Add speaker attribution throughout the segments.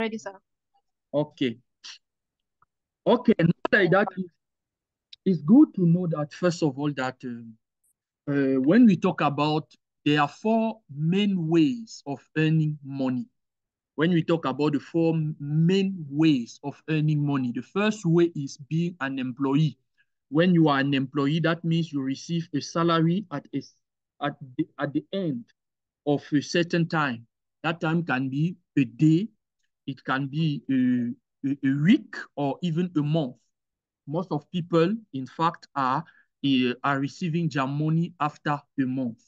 Speaker 1: Ready, sir.
Speaker 2: Okay. Okay. Now like that, it's good to know that, first of all, that when we talk about, there are four main ways of earning money. When we talk about the four main ways of earning money, the first way is being an employee. When you are an employee, that means you receive a salary at the end of a certain time. That time can be a day, it can be a week, or even a month. Most of people, in fact, are receiving their money after a month.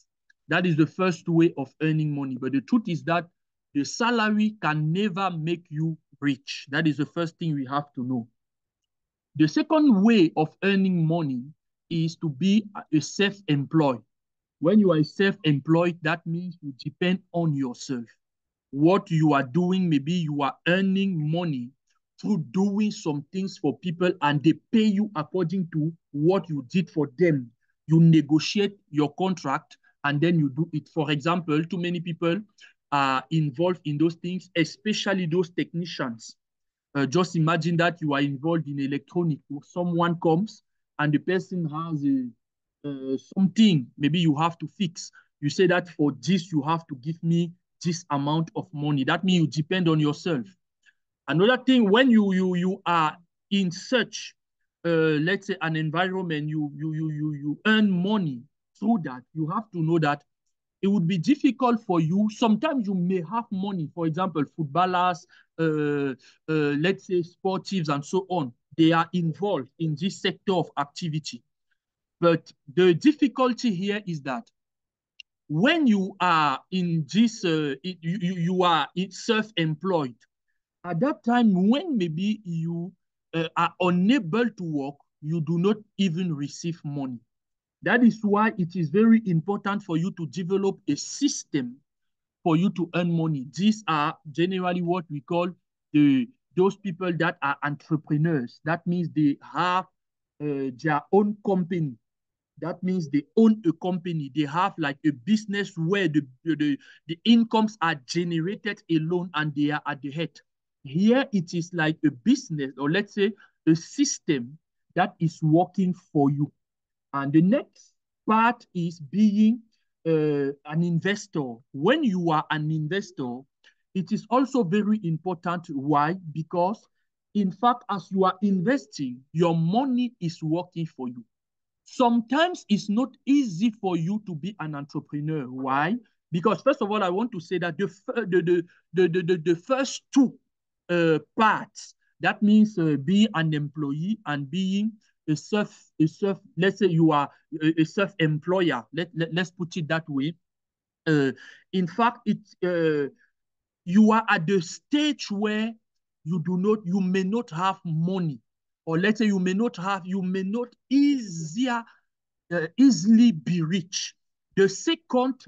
Speaker 2: That is the first way of earning money. But the truth is that the salary can never make you rich. That is the first thing we have to know. The second way of earning money is to be a self-employed. When you are self-employed, that means you depend on yourself. What you are doing, maybe you are earning money through doing some things for people, and they pay you according to what you did for them. You negotiate your contract and then you do it. For example, too many people are involved in those things, especially those technicians. Just imagine that you are involved in electronic. Someone comes and the person has something maybe you have to fix. You say that for this, you have to give me this amount of money. That means you depend on yourself. Another thing, when you are in such, let's say, an environment, you earn money through that. You have to know that it would be difficult for you. Sometimes you may have money. For example, footballers, let's say sportives and so on. They are involved in this sector of activity. But the difficulty here is that when you are in this, you are self-employed. At that time, when maybe you are unable to work, you do not even receive money. That is why it is very important for you to develop a system for you to earn money. These are generally what we call those people that are entrepreneurs. That means they have their own company. That means they own a company. They have like a business where the incomes are generated alone and they are at the head. Here it is like a business, or let's say a system that is working for you. And the next part is being an investor. When you are an investor, it is also very important. Why? Because, in fact, as you are investing, your money is working for you. Sometimes it's not easy for you to be an entrepreneur. Why? Because, first of all, I want to say that the first two parts, that means being an employee and being let's say you are a self-employer. Let's put it that way. Uh, in fact, you are at the stage where you may not have money, or let's say you may not easily be rich. The second,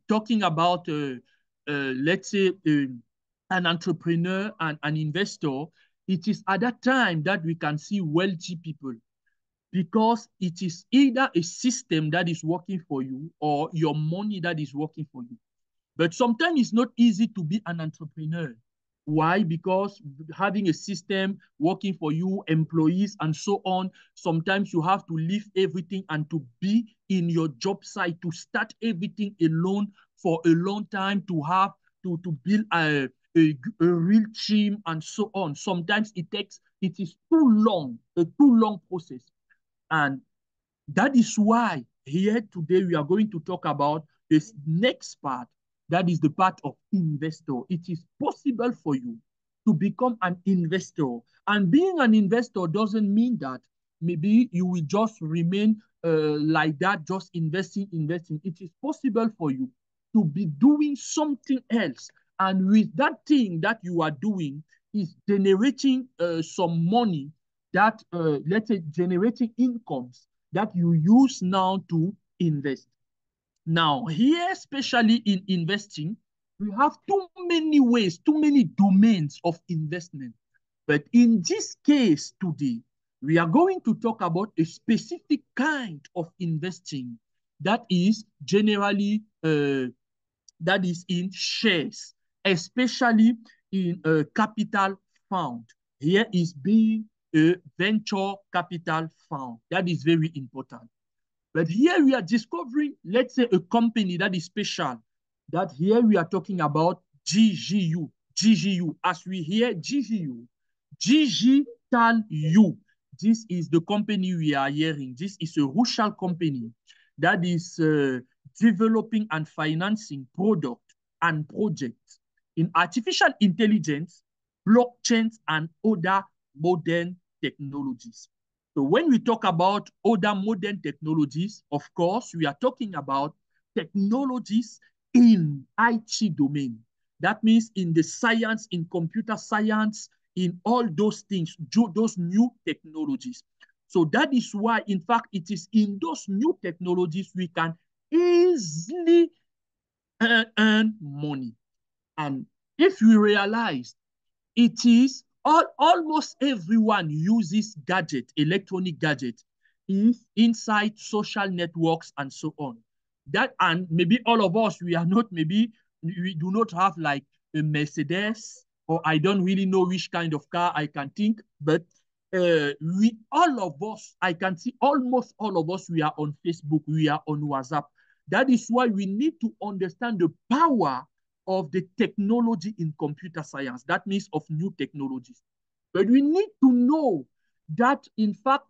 Speaker 2: talking about, let's say, an entrepreneur and an investor, it is at that time that we can see wealthy people, because it is either a system that is working for you or your money that is working for you. But sometimes it's not easy to be an entrepreneur. Why? Because having a system working for you, employees, and so on, sometimes you have to leave everything and to be in your job site, to start everything alone for a long time, to build a real team and so on. Sometimes it is a too long process. And that is why here today we are going to talk about this next part. That is the part of investor. It is possible for you to become an investor. And being an investor doesn't mean that maybe you will just remain like that, just investing. It is possible for you to be doing something else. And with that thing that you are doing is generating some money that, let's say, generating incomes that you use now to invest. Now, here, especially in investing, we have too many ways, too many domains of investment. But in this case today, we are going to talk about a specific kind of investing that is generally, that is in shares. especially in a capital fund. Here is being a venture capital fund. That is very important. But here we are discovering, let's say, a company that is special. That here we are talking about DigiU. DigiU. As we hear DigiU, Digital U. This is the company we are hearing. This is a Russian company that is developing and financing product and projects in artificial intelligence, blockchains, and other modern technologies. So when we talk about other modern technologies, of course, we are talking about technologies in IT domain. That means in the science, in computer science, in all those things, those new technologies. So that is why, in fact, it is in those new technologies we can easily earn money. And if we realize it is almost everyone uses gadget, electronic gadget, inside social networks and so on. That and maybe all of us we are not maybe we do not have like a Mercedes or I don't really know which kind of car I can think, but we all of us I can see almost all of us we are on Facebook, we are on WhatsApp. That is why we need to understand the power of the technology in computer science. That means of new technologies. But we need to know that, in fact,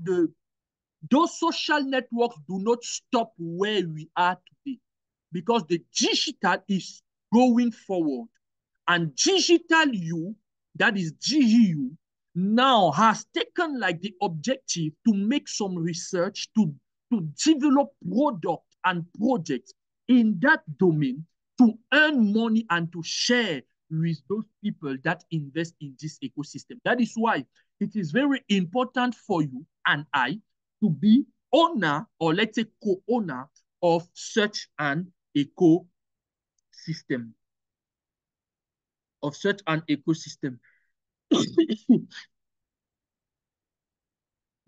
Speaker 2: those social networks do not stop where we are today because the digital is going forward. And digital U, that is DigiU, now has taken like the objective to make some research to develop product and projects in that domain to earn money and to share with those people that invest in this ecosystem. That is why it is very important for you and I to be owner or let's say co-owner of such an ecosystem. Of such an ecosystem.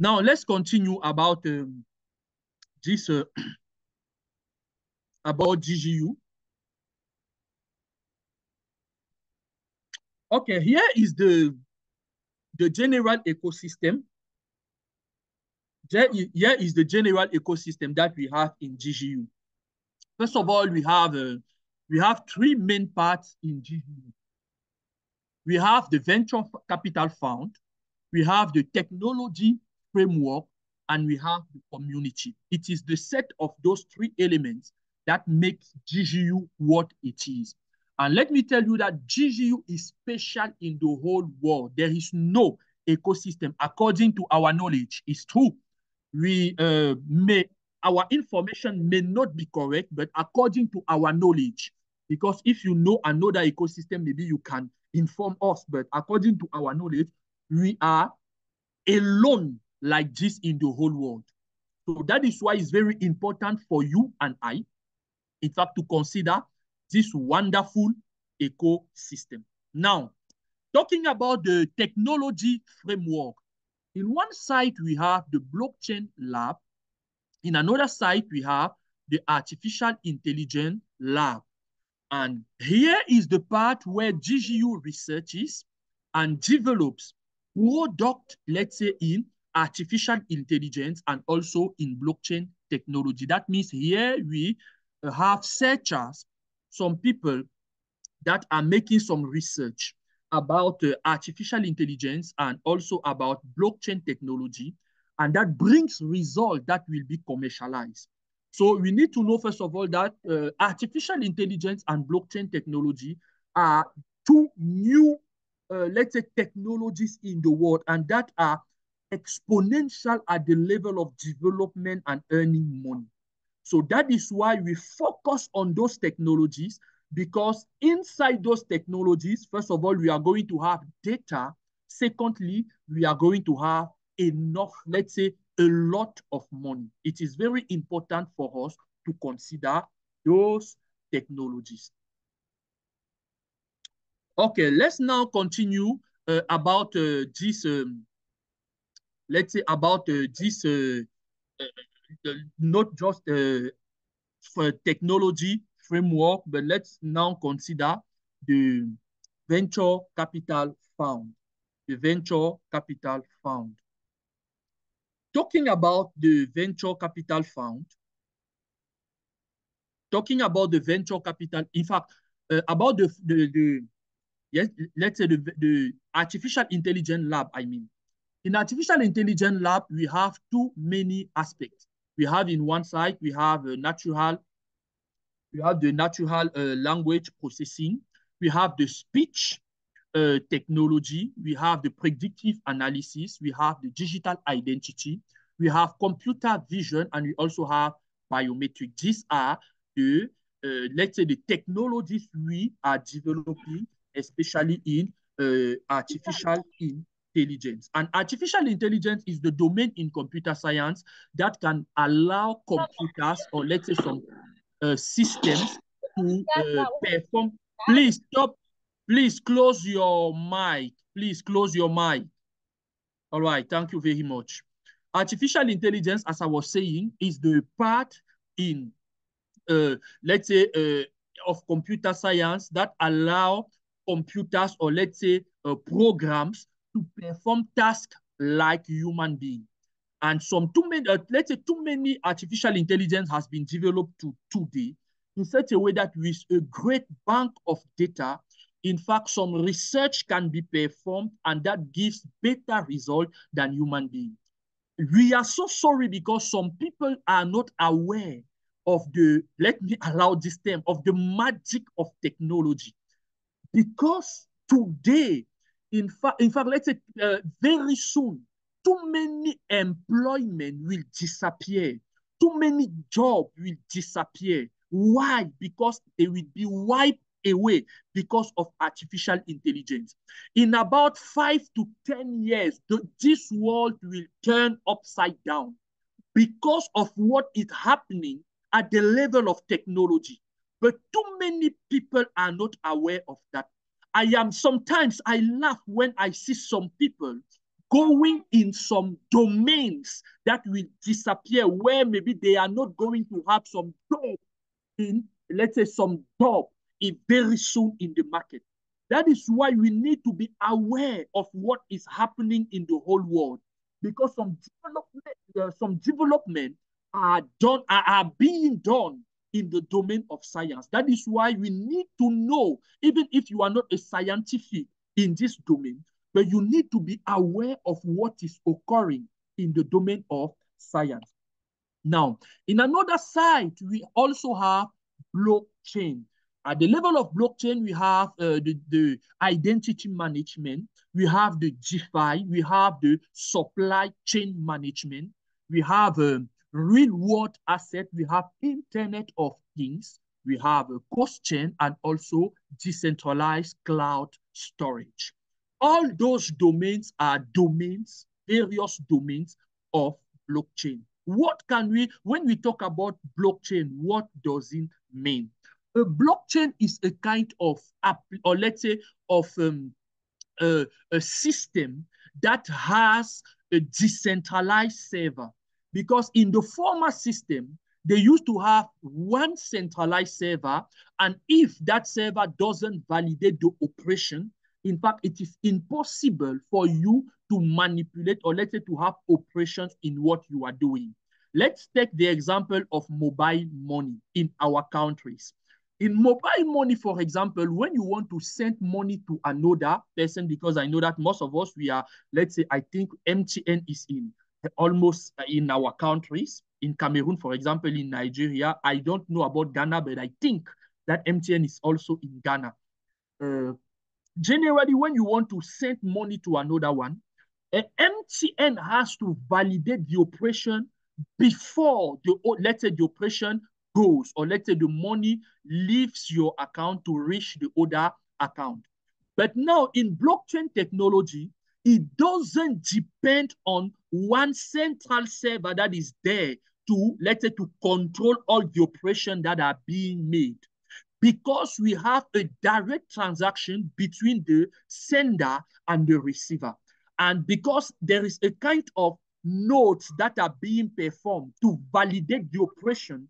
Speaker 2: Now let's continue about this about DigiU. Okay, here is the general ecosystem. Here is the general ecosystem that we have in DigiU. First of all, we have three main parts in DigiU. We have the venture capital fund, we have the technology framework, and we have the community. It is the set of those three elements that makes DigiU what it is. And let me tell you that DigiU is special in the whole world. There is no ecosystem, according to our knowledge. It's true. Our information may not be correct, but according to our knowledge, because if you know another ecosystem, maybe you can inform us. But according to our knowledge, we are alone like this in the whole world. So that is why it's very important for you and I, in fact, to consider this wonderful ecosystem. Now, talking about the technology framework, in one side, we have the blockchain lab. In another side, we have the artificial intelligence lab. And here is the part where DigiU researches and develops product, let's say, in artificial intelligence and also in blockchain technology. That means here we have searchers, some people that are making some research about artificial intelligence and also about blockchain technology, and that brings results that will be commercialized. So we need to know, first of all, that artificial intelligence and blockchain technology are two new, let's say, technologies in the world, and that are exponential at the level of development and earning money. So that is why we focus on those technologies, because inside those technologies, first of all, we are going to have data. Secondly, we are going to have enough, let's say, a lot of money. It is very important for us to consider those technologies. Okay, let's now continue about this, let's say, about this, not just for technology framework, but let's now consider the venture capital fund. The venture capital fund. Talking about the venture capital fund, talking about the venture capital, in fact, about the yes, let's say the artificial intelligence lab, I mean. In artificial intelligence lab, we have too many aspects. We have in one side, we have the natural language processing, we have the speech technology, we have the predictive analysis, we have the digital identity, we have computer vision, and we also have biometric. These are the, let's say, the technologies we are developing, especially in artificial intelligence. And artificial intelligence is the domain in computer science that can allow computers, or let's say some systems, to perform. Please stop. Please close your mic. Please close your mic. All right. Thank you very much. Artificial intelligence, as I was saying, is the part in, let's say, of computer science that allow computers, or let's say programs, to perform tasks like human beings. And some too many, let's say too many artificial intelligence has been developed to today in such a way that with a great bank of data, in fact, some research can be performed and that gives better result than human beings. We are so sorry because some people are not aware of the, let me allow this term, of the magic of technology. Because today, in fact, let's say very soon, too many employment will disappear. Too many jobs will disappear. Why? Because they will be wiped away because of artificial intelligence. In about 5 to 10 years, this world will turn upside down because of what is happening at the level of technology. But too many people are not aware of that. Sometimes I laugh when I see some people going in some domains that will disappear, where maybe they are not going to have some job in, let's say, some job very soon in the market. That is why we need to be aware of what is happening in the whole world, because some development are being done in the domain of science. That is why we need to know, even if you are not a scientific in this domain, but you need to be aware of what is occurring in the domain of science. Now, in another side, we also have blockchain. At the level of blockchain, we have the identity management, we have the GFI, we have the supply chain management, we have real world asset, we have Internet of Things, we have a cost chain, and also decentralized cloud storage. All those domains are domains, various domains of blockchain. What can we, when we talk about blockchain, what does it mean? A blockchain is a kind of, or let's say, of a system that has a decentralized server. Because in the former system, they used to have one centralized server, and if that server doesn't validate the operation, in fact, it is impossible for you to manipulate, or let's say to have operations in what you are doing. Let's take the example of mobile money in our countries. In mobile money, for example, when you want to send money to another person, because I know that most of us, we are, let's say, I think MTN is in almost in our countries. In Cameroon, for example, in Nigeria, I don't know about Ghana, but I think that MTN is also in Ghana. Generally, when you want to send money to another one, MTN has to validate the operation before the, let's say, the operation goes, or let's say the money leaves your account to reach the other account. But now in blockchain technology, it doesn't depend on one central server that is there to, let's say, to control all the operations that are being made, because we have a direct transaction between the sender and the receiver. And because there is a kind of nodes that are being performed to validate the operation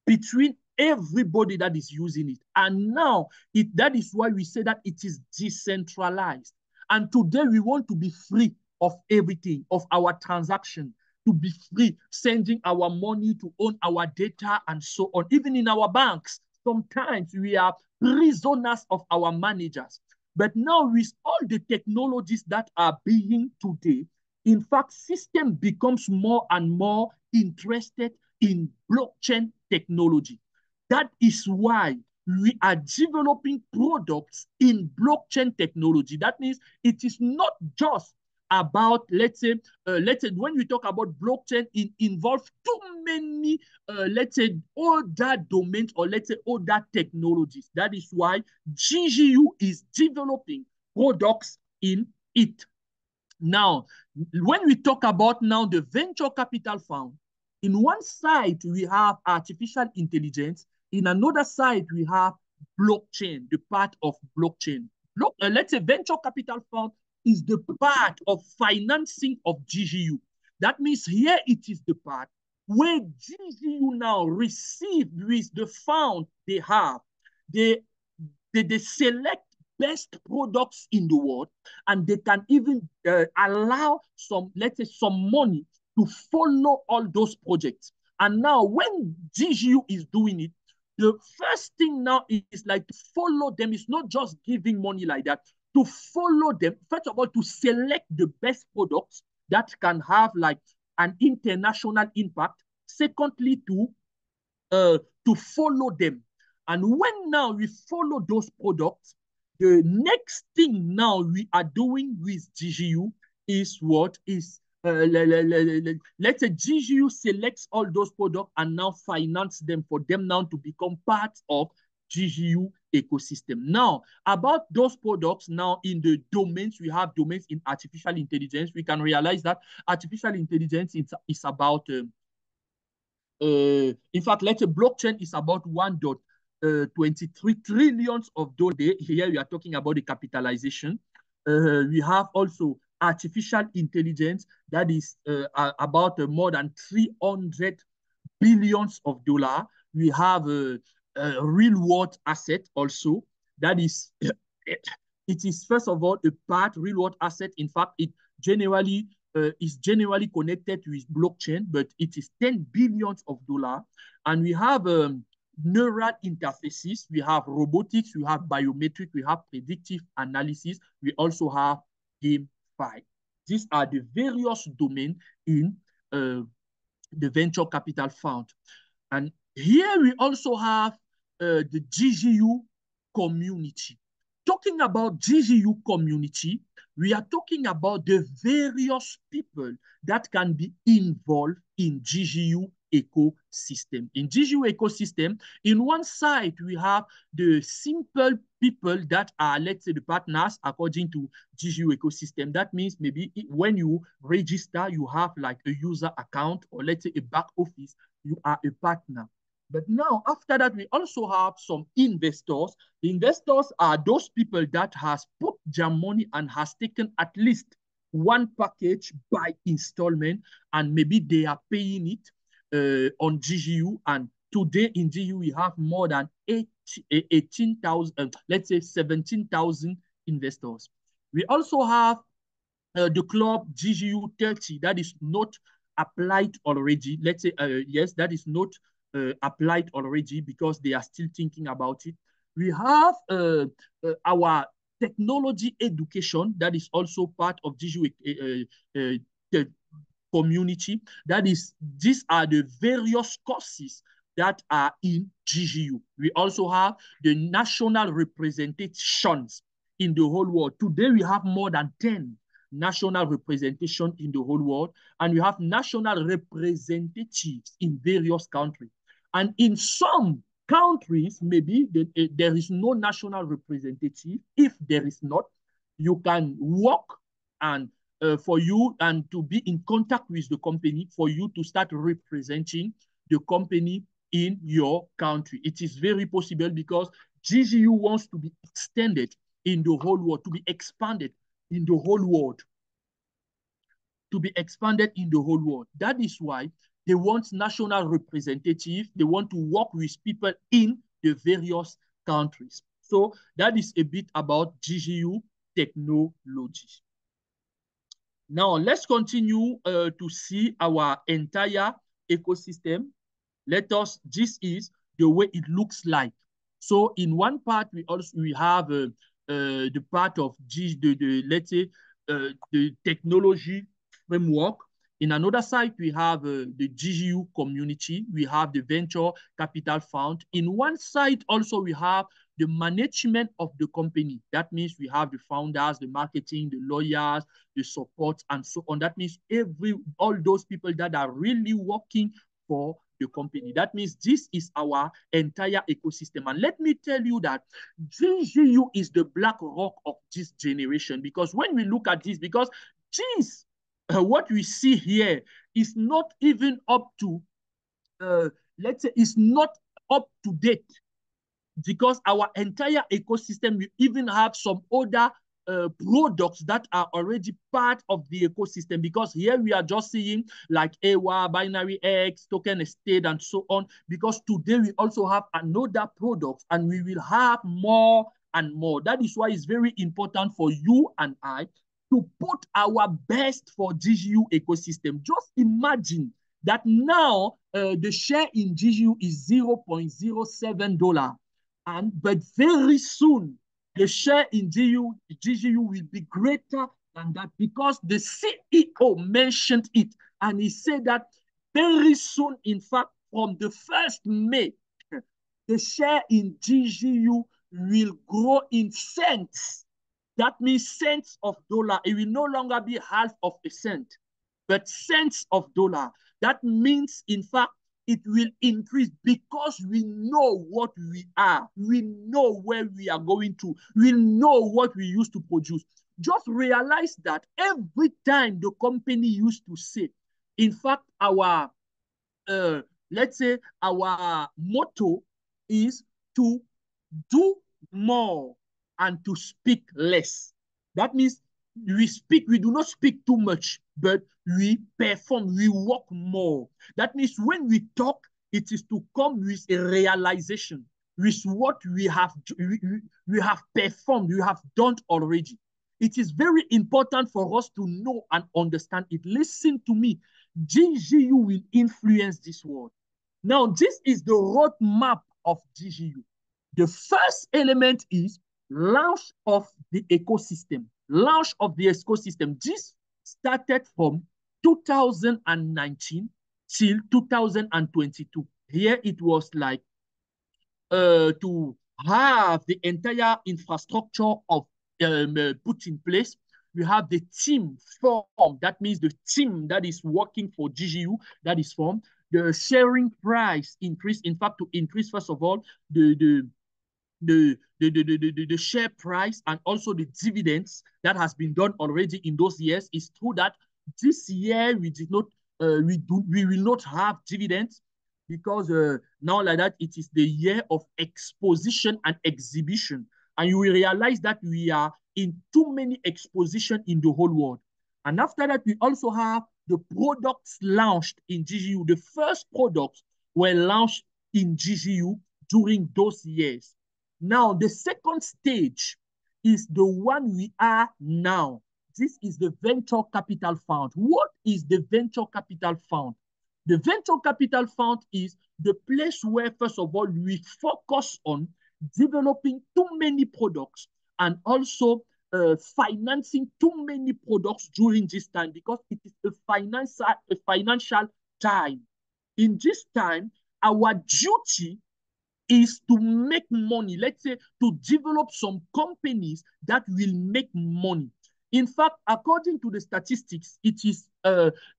Speaker 2: between everybody that is using it. And now that is why we say that it is decentralized. And today we want to be free of everything, of our transaction, to be free, sending our money, to own our data, and so on. Even in our banks, sometimes we are prisoners of our managers. But now with all the technologies that are being today, in fact, system becomes more and more interested in blockchain technology. That is why we are developing products in blockchain technology. That means it is not just about, let's say when we talk about blockchain, it involves too many, let's say, other domains, or let's say other technologies. That is why DigiU is developing products in it. Now, when we talk about now the venture capital fund, in one side we have artificial intelligence, in another side we have blockchain, the part of blockchain. Let's say venture capital fund is the part of financing of DigiU. That means here it is the part where DigiU now receive with the fund they have. They select best products in the world, and they can even allow some, let's say, some money to follow all those projects. And now when DigiU is doing it, the first thing now is like to follow them. It's not just giving money like that. To follow them, first of all, to select the best products that can have like an international impact. Secondly, to follow them. And when now we follow those products, the next thing now we are doing with DigiU is what is, let's say DigiU selects all those products and now finance them for them now to become part of DigiU ecosystem. Now, about those products, now in the domains, we have domains in artificial intelligence. We can realize that artificial intelligence is about in fact, let's say blockchain is about 1.23 trillions of dollars. Here we are talking about the capitalization. We have also artificial intelligence that is about more than 300 billions of dollars. We have a real world asset also that is, it is first of all a part real world asset. In fact, it generally is generally connected with blockchain, but it is 10 billions of dollars. And we have neural interfaces, we have robotics, we have biometric, we have predictive analysis, we also have GameFi. These are the various domains in the venture capital fund. And here we also have the DigiU community. Talking about DigiU community, we are talking about the various people that can be involved in DigiU ecosystem. In DigiU ecosystem, in one side, we have the simple people that are, let's say, the partners according to DigiU ecosystem. That means maybe when you register, you have like a user account, or let's say a back office, you are a partner. But now, after that, we also have some investors. The investors are those people that has put their money and has taken at least one package by installment, and maybe they are paying it on DigiU. And today in DigiU, we have more than 18,000, let's say 17,000 investors. We also have the club DigiU 30 that is not applied already. Let's say, yes, that is not applied already because they are still thinking about it. We have our technology education that is also part of DigiU community. That is, these are the various courses that are in DigiU. We also have the national representations in the whole world. Today, we have more than 10 national representation in the whole world, and we have national representatives in various countries. And in some countries, maybe there is no national representative. If there is not, you can work and for you and to be in contact with the company for you to start representing the company in your country. It is very possible because DigiU wants to be extended in the whole world, to be expanded in the whole world. To be expanded in the whole world. That is why They want national representative. They want to work with people in the various countries. So that is a bit about DigiU technology. Now, let's continue to see our entire ecosystem. This is the way it looks like. So in one part, we have the part of let's say, the technology framework. In another side, we have the DigiU community. We have the venture capital fund. In one side also, we have the management of the company. That means we have the founders, the marketing, the lawyers, the support, and so on. That means all those people that are really working for the company. That means this is our entire ecosystem. And let me tell you that DigiU is the black rock of this generation, because when we look at this, because this, what we see here is not even up to, let's say, it's not up to date, because our entire ecosystem, we even have some other products that are already part of the ecosystem, because here we are just seeing like AWA, binary X, token estate, and so on, because today we also have another product and we will have more and more. That is why it's very important for you and I to put our best for DigiU ecosystem. Just imagine that now the share in DigiU is $0.07. But very soon, the share in DigiU will be greater than that, because the CEO mentioned it. And he said that very soon, in fact, from the 1st May, the share in DigiU will grow in cents. That means cents of dollar. It will no longer be half of a cent, but cents of dollar. That means, in fact, it will increase, because we know what we are. We know where we are going to. We know what we used to produce. Just realize that every time the company used to say, in fact, our, let's say, our motto is to do more and to speak less. That means we do not speak too much, but we perform, we work more. That means when we talk, it is to come with a realization, with what we have performed, we have done already. It is very important for us to know and understand it. Listen to me. DigiU will influence this world. Now, this is the roadmap of DigiU. The first element is launch of the ecosystem. Launch of the ecosystem. This started from 2019 till 2022. Here it was like to have the entire infrastructure of put in place. We have the team formed. That means the team that is working for DigiU that is formed. The sharing price increase. In fact, to increase, first of all, the share price and also the dividends that has been done already in those years. Is true that this year we did not, we will not have dividends, because now like that, it is the year of exposition and exhibition. And you will realize that we are in too many expositions in the whole world. And after that, we also have the products launched in DigiU. The first products were launched in DigiU during those years. Now, the second stage is the one we are now. This is the venture capital fund. What is the venture capital fund? The venture capital fund is the place where, first of all, we focus on developing too many products and also financing too many products during this time, because it is a financial time. In this time, our duty is to make money. Let's say to develop some companies that will make money. In fact, according to the statistics, it is,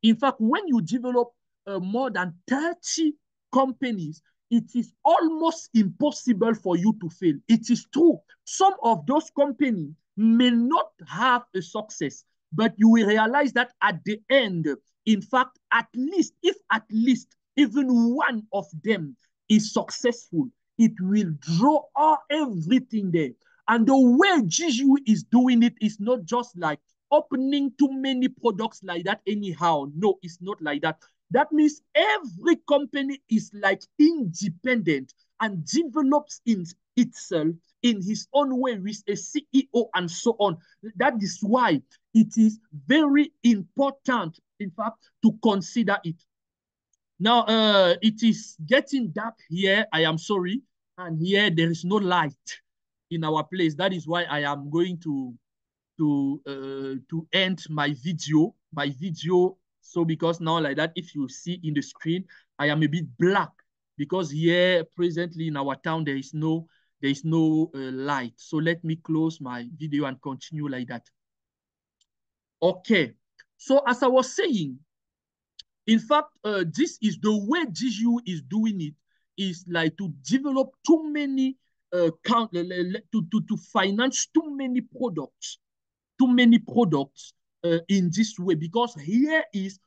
Speaker 2: in fact, when you develop more than 30 companies, it is almost impossible for you to fail. It is true. Some of those companies may not have a success, but you will realize that at the end, in fact, at least even one of them is successful, it will draw everything there. And the way DigiU is doing it is not just like opening too many products like that anyhow. No, it's not like that. That means every company is like independent and develops in itself in his own way with a CEO and so on. That is why it is very important, in fact, to consider it. Now, it is getting dark here. I am sorry. And here there is no light in our place. That is why I am going to end my video. So because now like that, if you see in the screen, I am a bit black because here presently in our town there is no light. So let me close my video and continue like that. Okay. So as I was saying, in fact, this is the way DigiU is doing it, is like to develop too many to finance too many products in this way, because here is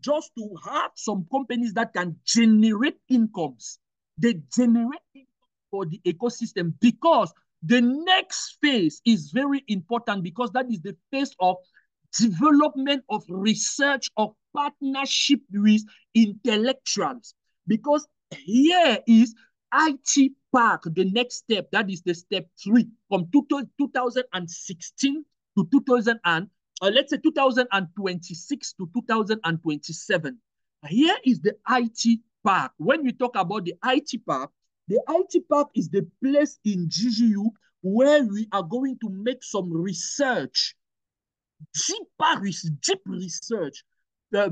Speaker 2: just to have some companies that can generate incomes. They generate income for the ecosystem, because the next phase is very important, because that is the phase of development of research of partnership with intellectuals. Because here is IT Park, the next step, that is the step 3 from 2016 to 2000 and let's say 2026 to 2027. Here is the IT Park. When we talk about the IT Park is the place in DigiU where we are going to make some research, deep research,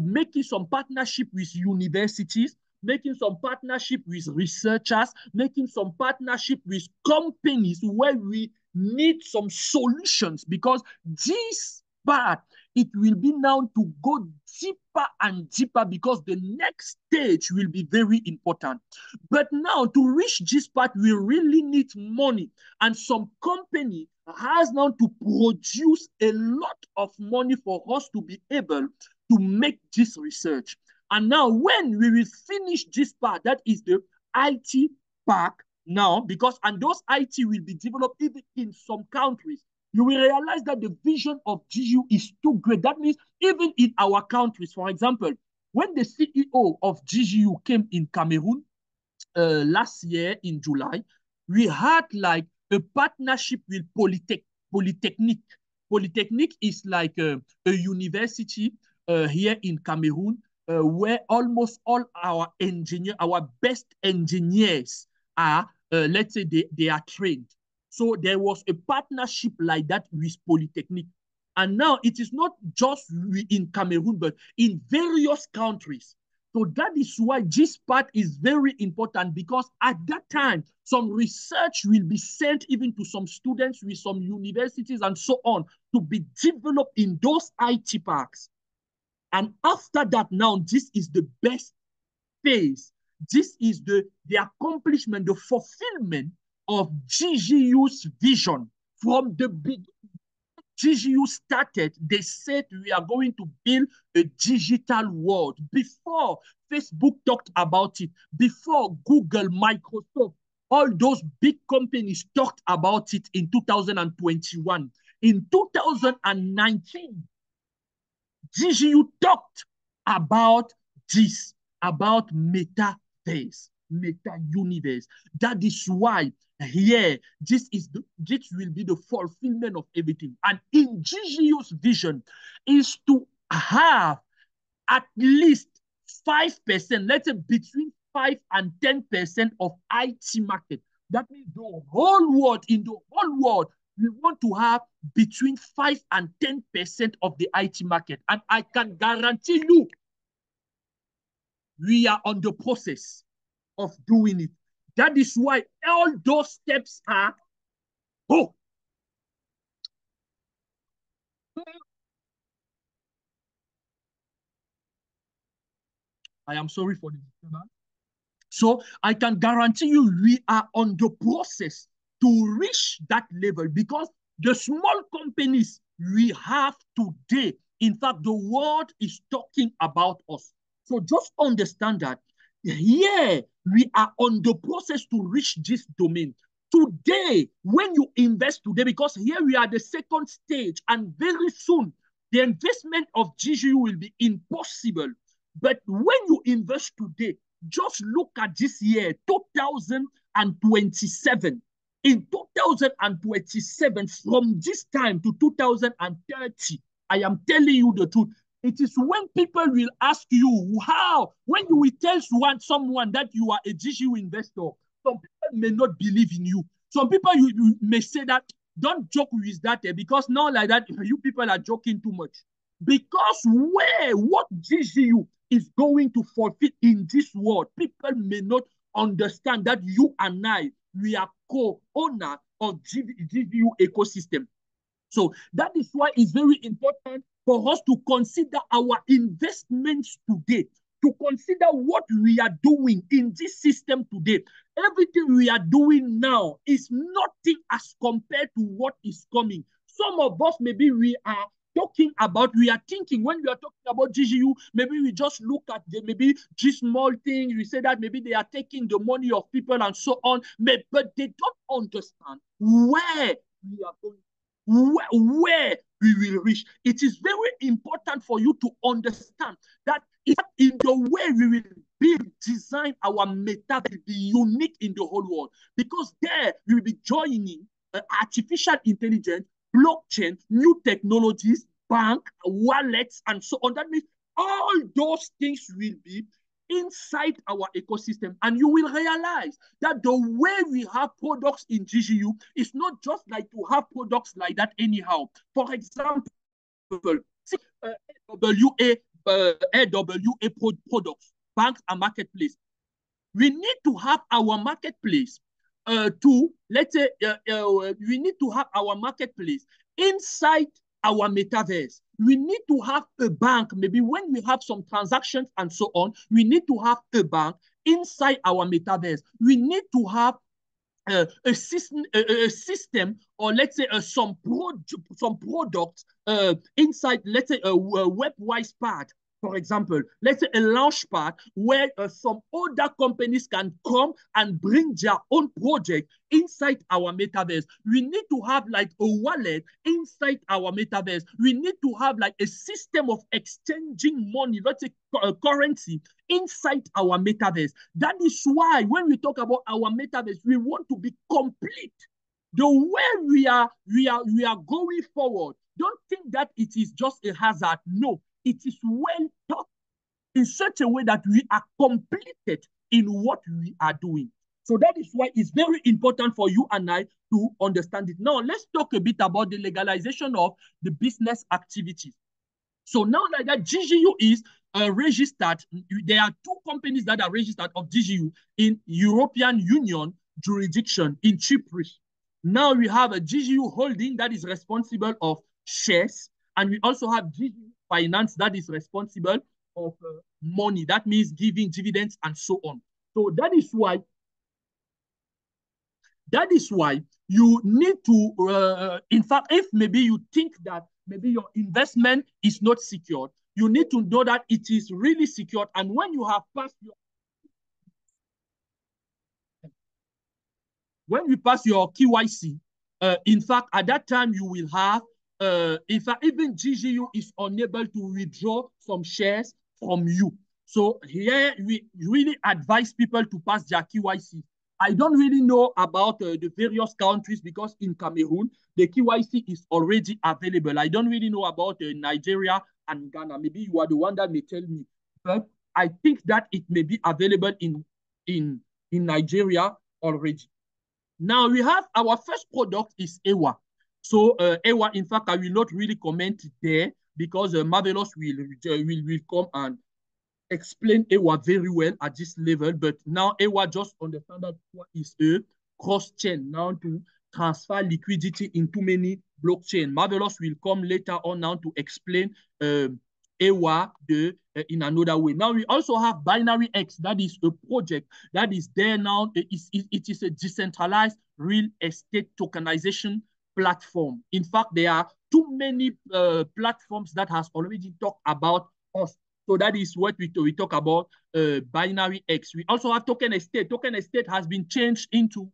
Speaker 2: making some partnership with universities, making some partnership with researchers, making some partnership with companies where we need some solutions, because this part, it will be now to go deeper and deeper, because the next stage will be very important. But now to reach this part, we really need money, and some company has now to produce a lot of money for us to be able to make this research. And now when we will finish this part, that is the IT Park now, because and those IT will be developed even in some countries. You will realize that the vision of DigiU is too great. That means even in our countries, for example, when the CEO of DigiU came in Cameroon last year in July, we had like a partnership with Polytechnic. Polytechnic is like a university here in Cameroon, where almost all our best engineers are, let's say they are trained. So there was a partnership like that with Polytechnic. And now it is not just in Cameroon, but in various countries. So that is why this part is very important, because at that time, some research will be sent even to some students with some universities and so on to be developed in those IT parks. And after that, now, this is the best phase. This is the accomplishment, the fulfillment of DigiU's vision. From the beginning, DigiU started, they said we are going to build a digital world. Before Facebook talked about it, before Google, Microsoft, all those big companies talked about it in 2021. In 2019, DigiU talked about this, about metaverse, meta universe. That is why here this will be the fulfillment of everything. And in DigiU's vision is to have at least 5%, let's say between 5 and 10% of IT market. That means in the whole world, we want to have between 5 and 10% of the IT market. And I can guarantee you, we are on the process of doing it. That is why all those steps are, oh, I am sorry for the disturbance. So I can guarantee you we are on the process to reach that level, because the small companies we have today, in fact, the world is talking about us. So just understand that here we are on the process to reach this domain. Today, when you invest today, because here we are at the second stage, and very soon the investment of DigiU will be impossible. But when you invest today, just look at this year, 2027. In 2027, from this time to 2030, I am telling you the truth. It is when people will ask you how, when you will tell someone that you are a DigiU investor, some people may not believe in you. Some people you may say that don't joke with that because now like that you people are joking too much. Because what DigiU is going to fulfill in this world, people may not understand that you and I, we are co-owner of DigiU ecosystem. So that is why it's very important for us to consider our investments today, to consider what we are doing in this system today. Everything we are doing now is nothing as compared to what is coming. Some of us, maybe we are we are thinking when we are talking about DigiU, maybe we just look at maybe this small thing, we say that maybe they are taking the money of people and so on, but they don't understand where we are going, where we will reach. It is very important for you to understand that in the way we will build, design our meta will be unique in the whole world, because there we will be joining artificial intelligence, blockchain, new technologies, bank, wallets, and so on. That means all those things will be inside our ecosystem, and you will realize that the way we have products in DigiU is not just like to have products like that anyhow. For example, AWA products, banks and marketplace. We need to have our marketplace we need to have our marketplace inside our metaverse. We need to have a bank. Maybe when we have some transactions and so on, we need to have a bank inside our metaverse. We need to have a system, or let's say some products inside, let's say a WebWise pad. For example, let's say a launch pad where some other companies can come and bring their own project inside our metaverse. We need to have like a wallet inside our metaverse. We need to have like a system of exchanging money, let's say currency inside our metaverse. That is why when we talk about our metaverse, we want to be complete. The way we are going forward, don't think that it is just a hazard. No, it is well thought in such a way that we are completed in what we are doing. So that is why it's very important for you and I to understand it. Now, let's talk a bit about the legalization of the business activities. So now like that, DigiU is registered. There are two companies that are registered of DigiU in European Union jurisdiction in Cyprus. Now we have a DigiU holding that is responsible of shares, and we also have DigiU Finance that is responsible of money. That means giving dividends and so on. So that is why you need to, in fact, if maybe you think that maybe your investment is not secured, you need to know that it is really secured. And when you have passed your KYC, in fact, at that time you will have, in fact, even DigiU is unable to withdraw some shares from you. So here we really advise people to pass their KYC. I don't really know about the various countries, because in Cameroon, the KYC is already available. I don't really know about Nigeria and Ghana. Maybe you are the one that may tell me. But I think that it may be available in Nigeria already. Now we have our first product is EWA. So EWA, in fact, I will not really comment there, because Marvelous will come and explain EWA very well at this level. But now EWA just understand that what is a cross-chain now to transfer liquidity into many blockchain. Marvelous will come later on now to explain EWA in another way. Now we also have Binary X. That is a project that is there now. It is a decentralized real estate tokenization platform. In fact, there are too many platforms that has already talked about us. So that is what we talk about Binary X. We also have Token Estate. Token Estate has been changed into,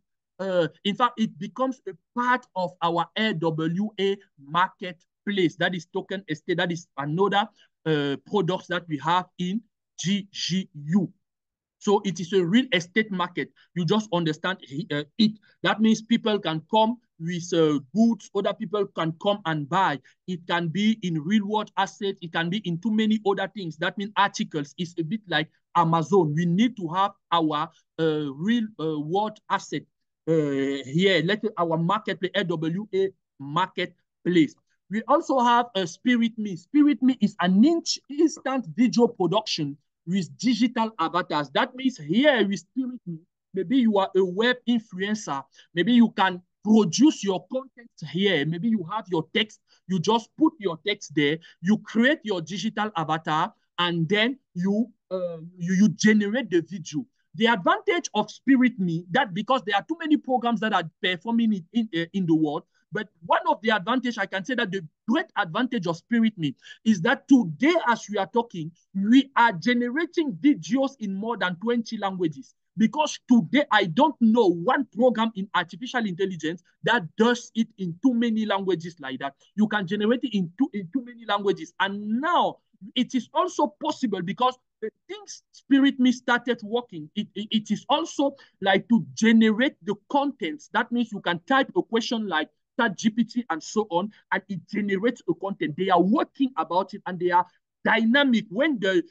Speaker 2: in fact, it becomes a part of our AWA marketplace. That is Token Estate. That is another product that we have in DigiU. So it is a real estate market. You just understand it. That means people can come with goods, other people can come and buy. It can be in real world assets. It can be in too many other things. That means articles. It's a bit like Amazon. We need to have our real world asset here. Let's say our marketplace, AWA marketplace. We also have a Spirit Me. Spirit Me is an instant video production with digital avatars. That means here with Spirit Me, maybe you are a web influencer. Maybe you can produce your content here. Maybe you have your text. You just put your text there. You create your digital avatar, and then you generate the video. The advantage of Spirit Me, that because there are too many programs that are performing it in the world, but one of the advantage, I can say that the great advantage of Spirit Me is that today, as we are talking, we are generating videos in more than 20 languages. Because today, I don't know one program in artificial intelligence that does it in too many languages like that. You can generate it in too many languages. And now, it is also possible because the things Spirit Me started working, it is also like to generate the contents. That means you can type a question like GPT and so on, and it generates a content. They are working about it and they are dynamic. When the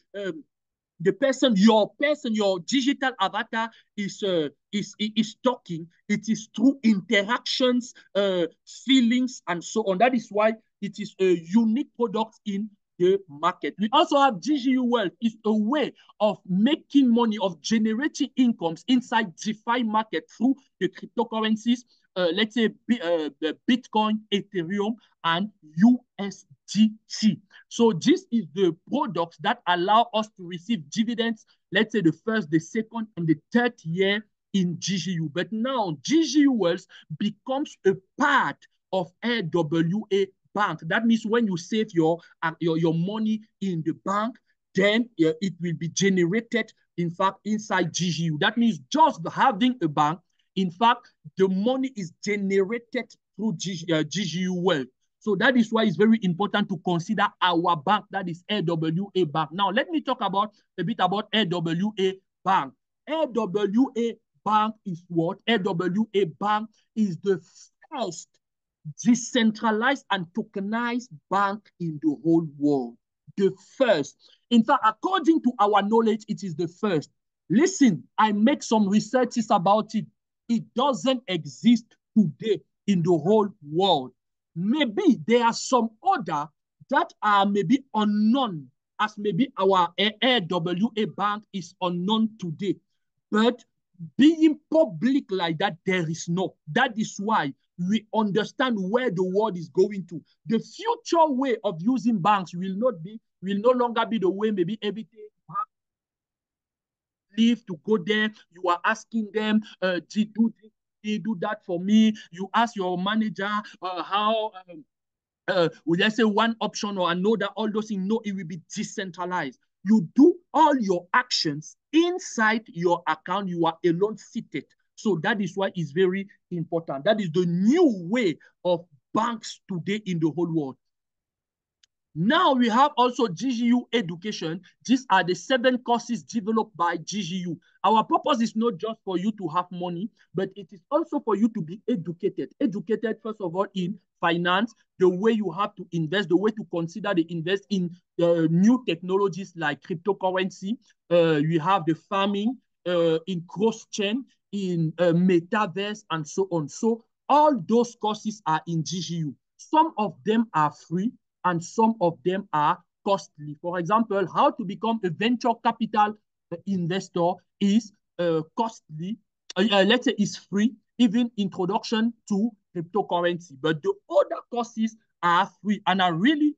Speaker 2: person, your digital avatar is talking, it is through interactions, feelings, and so on. That is why it is a unique product in the market. We also have DigiU Wealth. It's a way of making money, of generating incomes inside DeFi market through the cryptocurrencies, let's say the Bitcoin, Ethereum, and USDT. So this is the products that allow us to receive dividends, let's say the first, the second, and the third year in DigiU. But now DigiU Wealth becomes a part of AWA Bank. That means when you save your money in the bank, then it will be generated, in fact, inside DigiU. That means just having a bank, in fact, the money is generated through DigiU Wealth. So that is why it's very important to consider our bank, that is AWA Bank. Now, let me talk about a bit about AWA Bank. AWA Bank is what? AWA Bank is the first decentralized and tokenized bank in the whole world. The first. In fact, according to our knowledge, it is the first. Listen, I make some researches about it. It doesn't exist today in the whole world. Maybe there are some other that are maybe unknown, as maybe our AWA Bank is unknown today. But being public like that, there is no. That is why we understand where the world is going to. The future way of using banks will no longer be the way maybe everything you have to leave to go there. You are asking them, do that for me. You ask your manager how will I say one option or another, all those things. No, it will be decentralized. You do all your actions inside your account. You are alone seated. So that is why it's very important. That is the new way of banks today in the whole world. Now we have also DigiU Education. These are the 7 courses developed by DigiU. Our purpose is not just for you to have money, but it is also for you to be educated. Educated, first of all, in finance, the way you have to invest, the way to consider the invest in new technologies like cryptocurrency. We have the farming, in cross-chain, in metaverse, and so on. So all those courses are in DigiU. Some of them are free, and some of them are costly. For example, how to become a venture capital investor is costly. Let's say it's free, even introduction to cryptocurrency. But the other courses are free and are really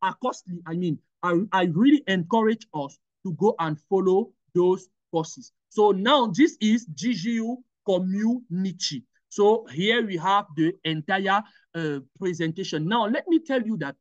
Speaker 2: are costly. I mean, I really encourage us to go and follow those courses. So now this is DigiU community. So here we have the entire presentation. Now, let me tell you that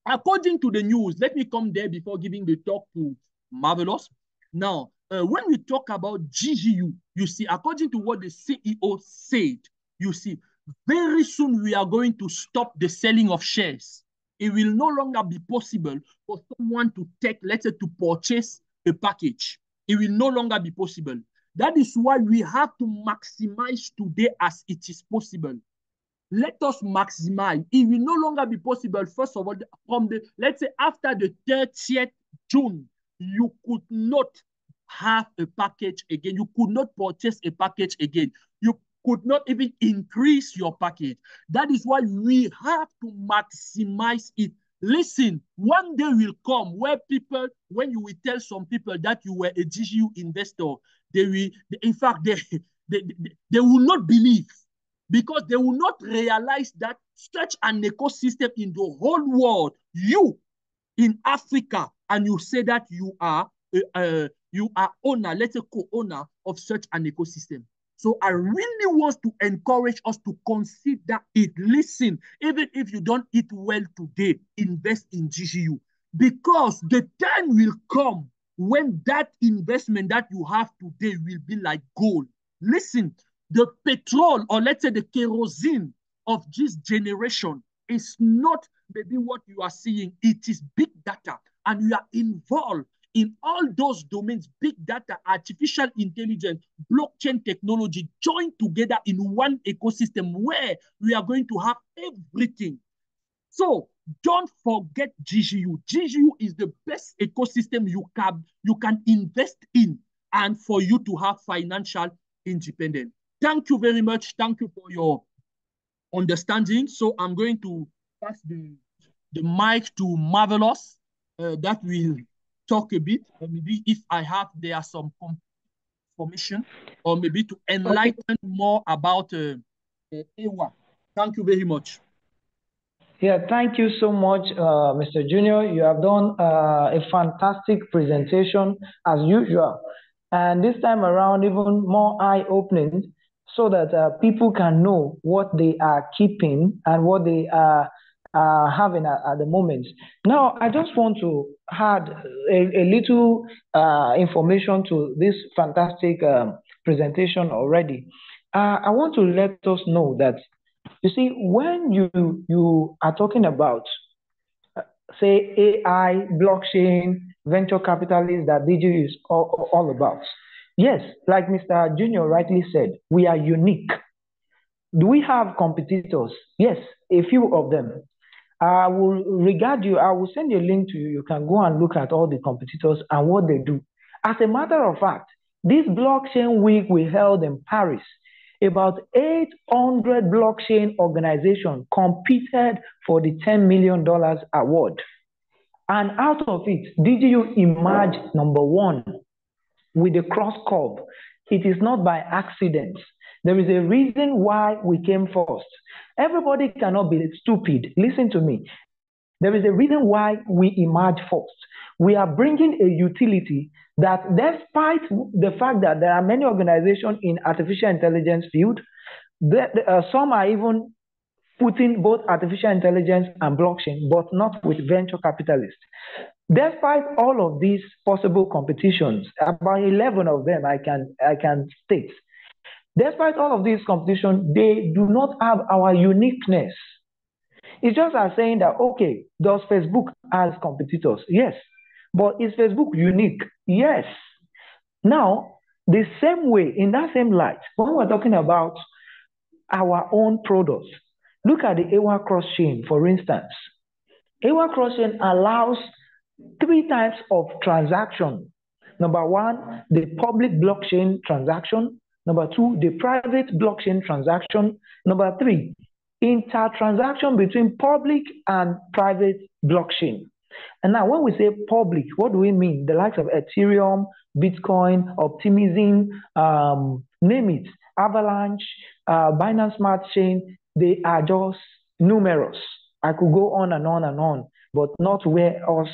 Speaker 2: according to the news, let me come there before giving the talk to Marvelous. Now, when we talk about DigiU, you see, according to what the CEO said, you see, very soon we are going to stop the selling of shares. It will no longer be possible for someone to take, let's say, to purchase a package. It will no longer be possible. That is why we have to maximize today as it is possible. Let us maximize. It will no longer be possible, first of all, from the, let's say, after the 30th June, you could not have a package again. You could not purchase a package again. You could not even increase your package. That is why we have to maximize it. Listen, one day will come where people, when you will tell some people that you were a DigiU investor, they will, in fact, they will not believe, because they will not realize that such an ecosystem in the whole world, you in Africa, and you say that you are owner, let's say co-owner of such an ecosystem. So I really want to encourage us to consider it. Listen, even if you don't eat well today, invest in DigiU, because the time will come when that investment that you have today will be like gold. Listen, the petrol, or let's say the kerosene of this generation, is not maybe what you are seeing. It is big data, and we are involved in all those domains: big data, artificial intelligence, blockchain technology, joined together in one ecosystem where we are going to have everything. So don't forget DigiU. DigiU is the best ecosystem you can invest in, and for you to have financial independence. Thank you very much. Thank you for your understanding. So I'm going to pass the mic to Marvelous, that will talk a bit. Maybe if there are some information, or maybe to enlighten more about EWA. Thank you very much.
Speaker 1: Yeah, thank you so much, Mr. Junior. You have done a fantastic presentation as usual. And this time around, even more eye-opening, so that people can know what they are keeping and what they are having at the moment. Now, I just want to add a little information to this fantastic presentation already. I want to let us know that, you see, when you are talking about, say, AI, blockchain, venture capitalists that DigiU is all about, yes, like Mr. Junior rightly said, we are unique. Do we have competitors? Yes, a few of them. I will send you a link to you. You can go and look at all the competitors and what they do. As a matter of fact, this blockchain week we held in Paris, about 800 blockchain organizations competed for the $10 million award. And out of it, DigiU emerged number one with a cross curve. It is not by accident. There is a reason why we came first. Everybody cannot be stupid. Listen to me. There is a reason why we emerged first. We are bringing a utility that, despite the fact that there are many organizations in artificial intelligence field, some are even putting both artificial intelligence and blockchain, but not with venture capitalists. Despite all of these possible competitions, about 11 of them I can state. Despite all of these competitions, they do not have our uniqueness. It's just as saying that, okay, does Facebook has competitors? Yes. But is Facebook unique? Yes. Now, the same way, in that same light, when we're talking about our own products, look at the EWA cross-chain, for instance. EWA cross-chain allows 3 types of transaction. Number 1, the public blockchain transaction. Number 2, the private blockchain transaction. Number 3, inter-transaction between public and private blockchain. And now when we say public, what do we mean? The likes of Ethereum, Bitcoin, Optimism, name it, Avalanche, Binance Smart Chain, they are just numerous. I could go on and on and on, but not where us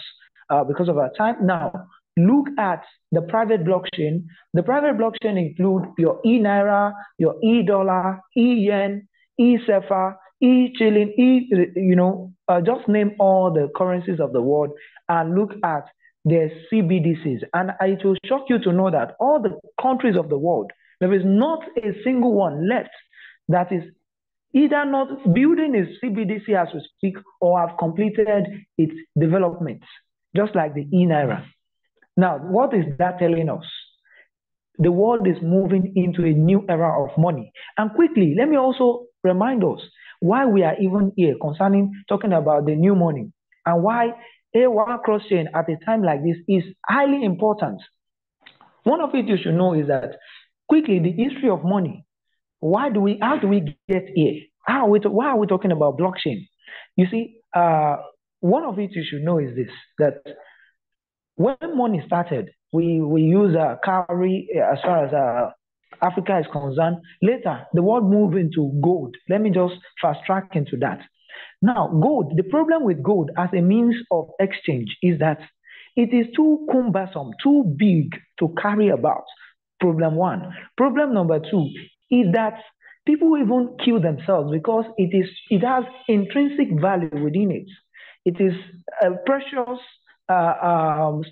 Speaker 1: because of our time. Now, look at the private blockchain. The private blockchain include your e-Naira, your e-dollar, e-yen, e-Sefa, e-Shilling, just name all the currencies of the world and look at their CBDCs. And it will shock you to know that all the countries of the world, there is not a single one left that is either not building its CBDC as we speak or have completed its development, just like the e-Naira. Now, what is that telling us? The world is moving into a new era of money. And quickly, let me also remind us why we are even here concerning talking about the new money and why A1 cross chain at a time like this is highly important. One of it you should know is that quickly the history of money. How do we get here? Why are we talking about blockchain? You see, one of it you should know is this, that when money started, we use cowrie as far as Africa is concerned. Later, the world moved into gold. Let me just fast track into that. Now, gold, the problem with gold as a means of exchange is that it is too cumbersome, too big to carry about. Problem one. Problem number two is that people even kill themselves because it has intrinsic value within it. It is a precious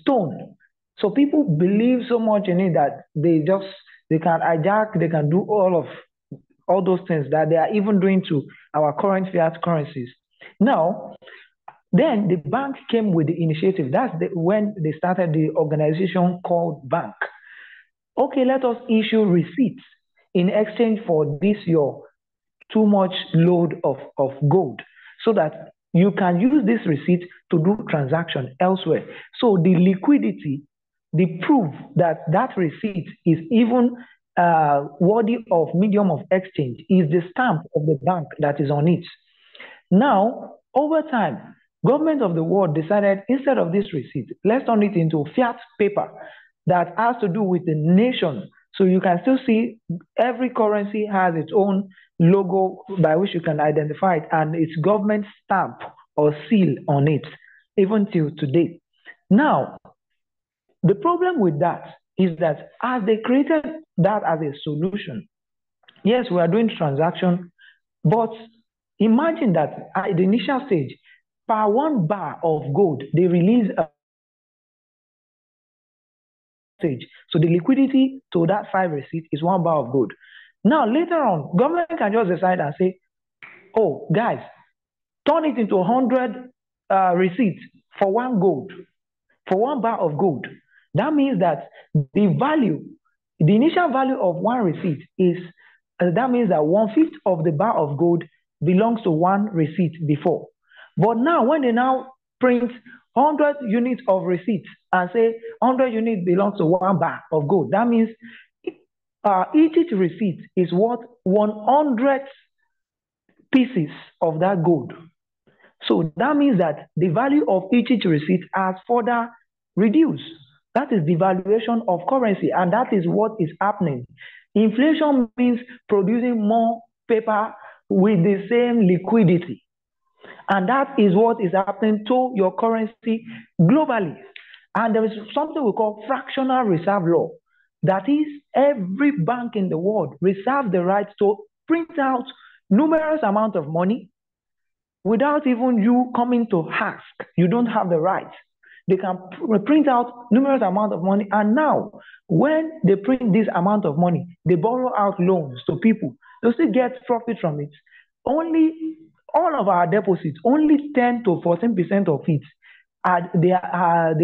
Speaker 1: stone. So people believe so much in it that they can hijack, they can do all those things that they are even doing to our current fiat currencies. Now, then the bank came with the initiative. When they started the organization called bank. Okay, let us issue receipts in exchange for this your too much load of gold so that you can use this receipt to do transaction elsewhere. So the liquidity, the proof that that receipt is even worthy of medium of exchange is the stamp of the bank that is on it. Now, over time, government of the world decided instead of this receipt, let's turn it into fiat paper that has to do with the nation. So you can still see every currency has its own logo by which you can identify it and its government stamp or seal on it, even till today. Now, the problem with that is that as they created that as a solution, yes, we are doing transaction, but imagine that at the initial stage, per 1 bar of gold, they release a stage. So the liquidity to that 5 receipt is 1 bar of gold. Now, later on, government can just decide and say, oh, guys, turn it into 100 receipts for 1 gold, for 1 bar of gold. That means that the initial value of 1 receipt is, that means that 1/5 of the bar of gold belongs to 1 receipt before. But now, when they now print 100 units of receipts and say 100 units belongs to 1 bar of gold, that means each receipt is worth 100 pieces of that gold. So that means that the value of each receipt has further reduced. That is devaluation of currency, and that is what is happening. Inflation means producing more paper with the same liquidity. And that is what is happening to your currency globally. And there is something we call fractional reserve law. That is, every bank in the world reserves the right to print out numerous amount of money without even you coming to ask. You don't have the right. They can print out numerous amount of money, and now when they print this amount of money, they borrow out loans to people. They still get profit from it. Only all of our deposits, only 10 to 14% of it, they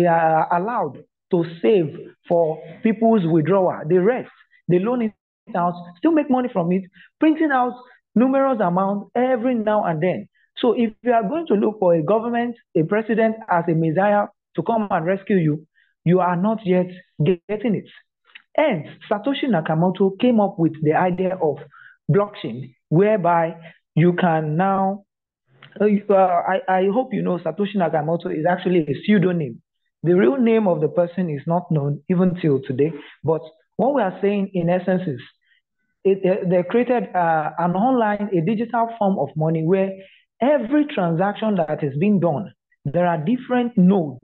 Speaker 1: are allowed to save for people's withdrawal. The rest, they loan it out, still make money from it, printing out numerous amounts every now and then. So if you are going to look for a government, a president as a messiah to come and rescue you, you are not yet getting it. And Satoshi Nakamoto came up with the idea of blockchain, whereby you can now, I hope you know Satoshi Nakamoto is actually a pseudonym. The real name of the person is not known even till today. But what we are saying in essence is they created an online, a digital form of money where every transaction that is being done, there are different nodes.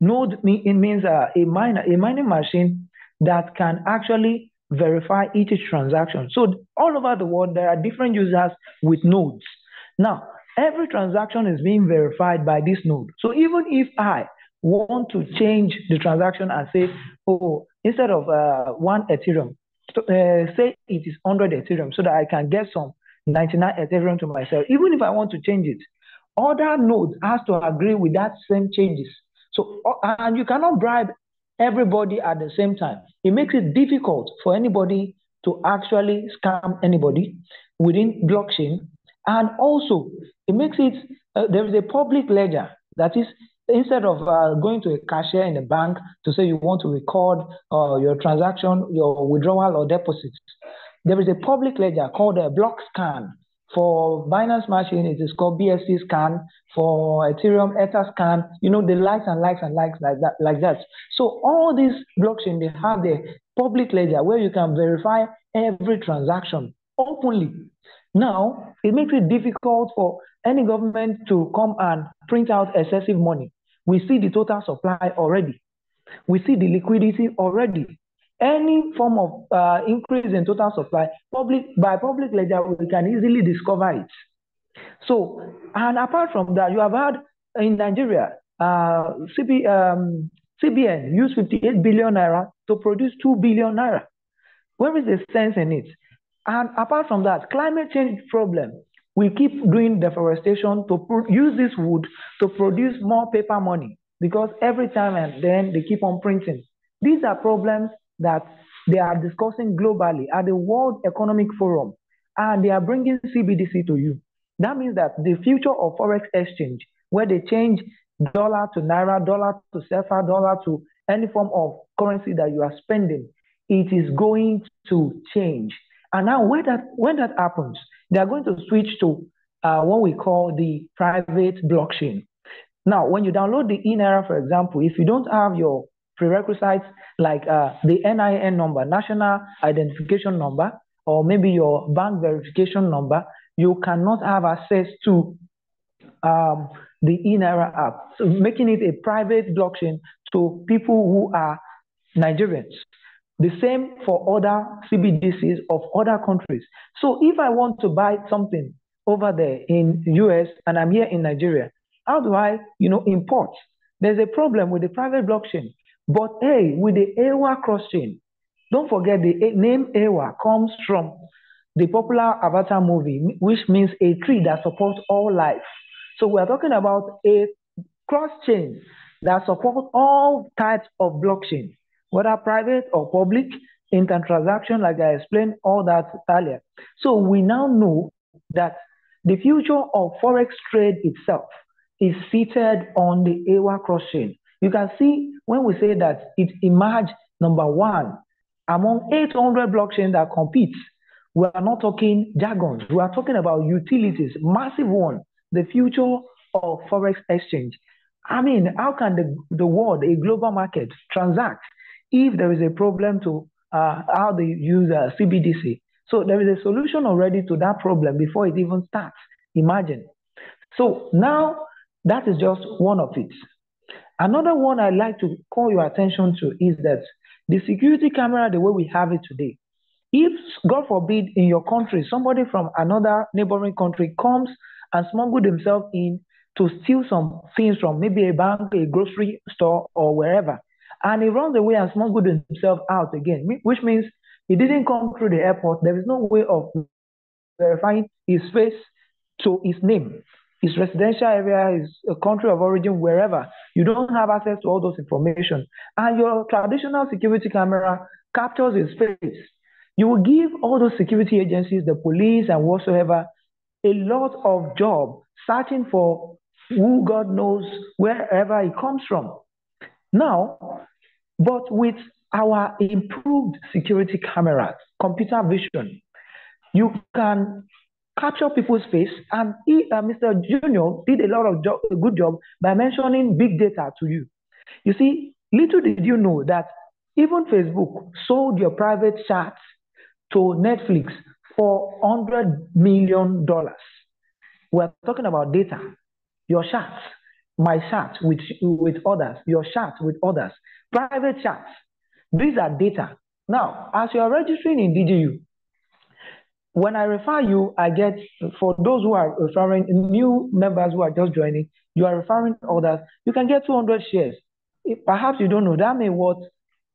Speaker 1: It means a mining machine that can actually verify each transaction. So all over the world, there are different users with nodes. Now, every transaction is being verified by this node. So even if I want to change the transaction and say, oh, instead of 1 Ethereum, say it is 100 Ethereum so that I can get some 99 Ethereum to myself. Even if I want to change it, other nodes has to agree with that same changes. So, and you cannot bribe everybody at the same time. It makes it difficult for anybody to actually scam anybody within blockchain. And also, it makes it, there is a public ledger. That is, instead of going to a cashier in a bank to say you want to record your transaction, your withdrawal or deposits, there is a public ledger called a block scan. For Binance Machine, it is called BSC scan. For Ethereum, Ether scan. You know, the likes and likes and likes like that. So all these blockchain, they have the public ledger where you can verify every transaction openly. Now, it makes it difficult for any government to come and print out excessive money. We see the total supply already. We see the liquidity already. Any form of increase in total supply, by public ledger, we can easily discover it. So, and apart from that, you have had in Nigeria, CBN used 58 billion naira to produce 2 billion naira. Where is the sense in it? And apart from that, climate change problem. We keep doing deforestation to use this wood to produce more paper money because every time and then they keep on printing. These are problems that they are discussing globally at the World Economic Forum, and they are bringing CBDC to you. That means that the future of forex exchange, where they change dollar to naira, dollar to sefa, dollar to any form of currency that you are spending, it is going to change. And now when that happens, they are going to switch to what we call the private blockchain. Now, when you download the eNaira, for example, if you don't have your prerequisites like the NIN number, National Identification Number, or maybe your bank verification number, you cannot have access to the eNaira app, so making it a private blockchain to people who are Nigerians. The same for other CBDCs of other countries. So if I want to buy something over there in the US and I'm here in Nigeria, how do I, import? There's a problem with the private blockchain. But hey, with the AWA cross-chain, don't forget the name AWA comes from the popular Avatar movie, which means a tree that supports all life. So we're talking about a cross-chain that supports all types of blockchain, whether private or public, inter-transaction, like I explained all that earlier. So we now know that the future of forex trade itself is seated on the AWA cross-chain. You can see when we say that it emerged number one among 800 blockchains that compete. We are not talking jargons. We are talking about utilities, massive one, the future of forex exchange. I mean, how can the world, a global market, transact if there is a problem to how they use CBDC? So there is a solution already to that problem before it even starts. Imagine. So now that is just one of it. Another one I'd like to call your attention to is that the security camera, the way we have it today, if, God forbid, in your country, somebody from another neighboring country comes and smuggled himself in to steal some things from maybe a bank, a grocery store, or wherever, and he runs away and smuggled himself out again, which means he didn't come through the airport. There is no way of verifying his face to his name, his residential area, his country of origin, wherever. You don't have access to all those information. And your traditional security camera captures his face. You will give all those security agencies, the police and whatsoever, a lot of job searching for who God knows wherever he comes from. Now, but with our improved security cameras, computer vision, you can capture people's face. And Mr. Junior did a lot of a good job by mentioning big data to you. You see, little did you know that even Facebook sold your private chats to Netflix for $100 million. We're talking about data, your chats, my chats with others, your chats with others, private chats. These are data. Now, as you are registering in DigiU, when I refer you, I get, for those who are referring, new members who are just joining, you are referring others, you can get 200 shares. Perhaps you don't know, that may worth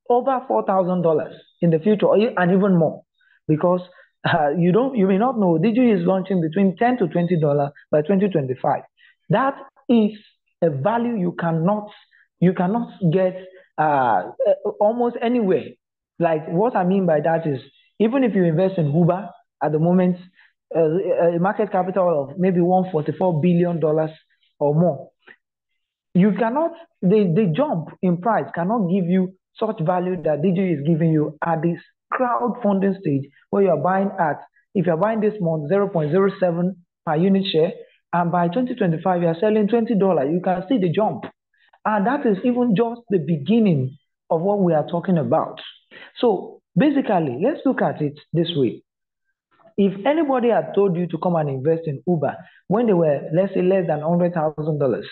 Speaker 1: over $4,000 in the future, and even more, because you may not know, DigiU is launching between $10 to $20 by 2025. That is a value you cannot get almost anywhere. Like what I mean by that is, even if you invest in Uber at the moment, a market capital of maybe $144 billion or more, you cannot, the jump in price cannot give you such value that DigiU is giving you at this crowdfunding stage where you're buying at, if you're buying this month 0.07 per unit share, and by 2025 you're selling $20. You can see the jump. And that is even just the beginning of what we are talking about. So basically, let's look at it this way. If anybody had told you to come and invest in Uber when they were, let's say, less than $100,000,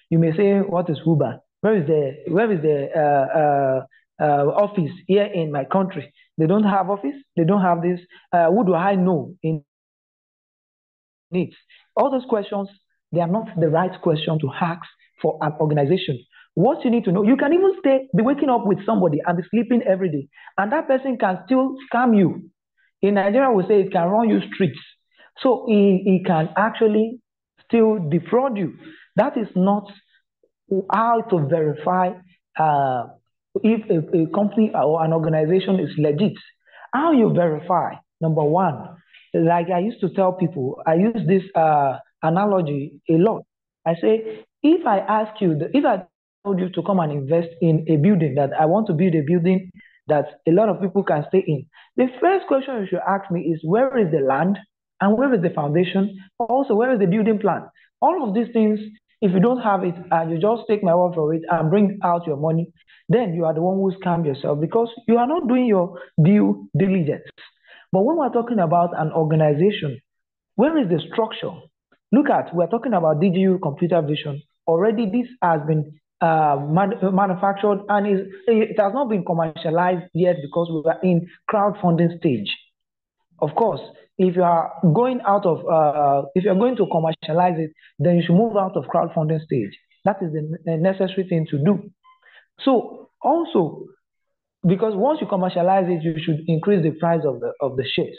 Speaker 1: you may say, "What is Uber? Where is the office here in my country? They don't have office. They don't have this. Who do I know in it?" All those questions, they are not the right question to ask for an organization. What you need to know, you can even be waking up with somebody and be sleeping every day, and that person can still scam you. In Nigeria, we say it can run you streets. So he can actually still defraud you. That is not how to verify uh, if a company or an organization is legit. How you verify? Number one, like I used to tell people, I use this analogy a lot. I say, if I ask you, if I told you to come and invest in a building, that I want to build a building that a lot of people can stay in, the first question you should ask me is, where is the land and where is the foundation? Also, where is the building plan? All of these things, if you don't have it and you just take my word for it and bring out your money, then you are the one who scam yourself because you are not doing your due diligence. But when we're talking about an organization, where is the structure? Look at, we're talking about DigiU computer vision. Already this has been manufactured and it has not been commercialized yet because we are in crowdfunding stage. Of course, if you are going out of, if you're going to commercialize it, then you should move out of crowdfunding stage. That is the necessary thing to do. So also, because once you commercialize it, you should increase the price of the shares.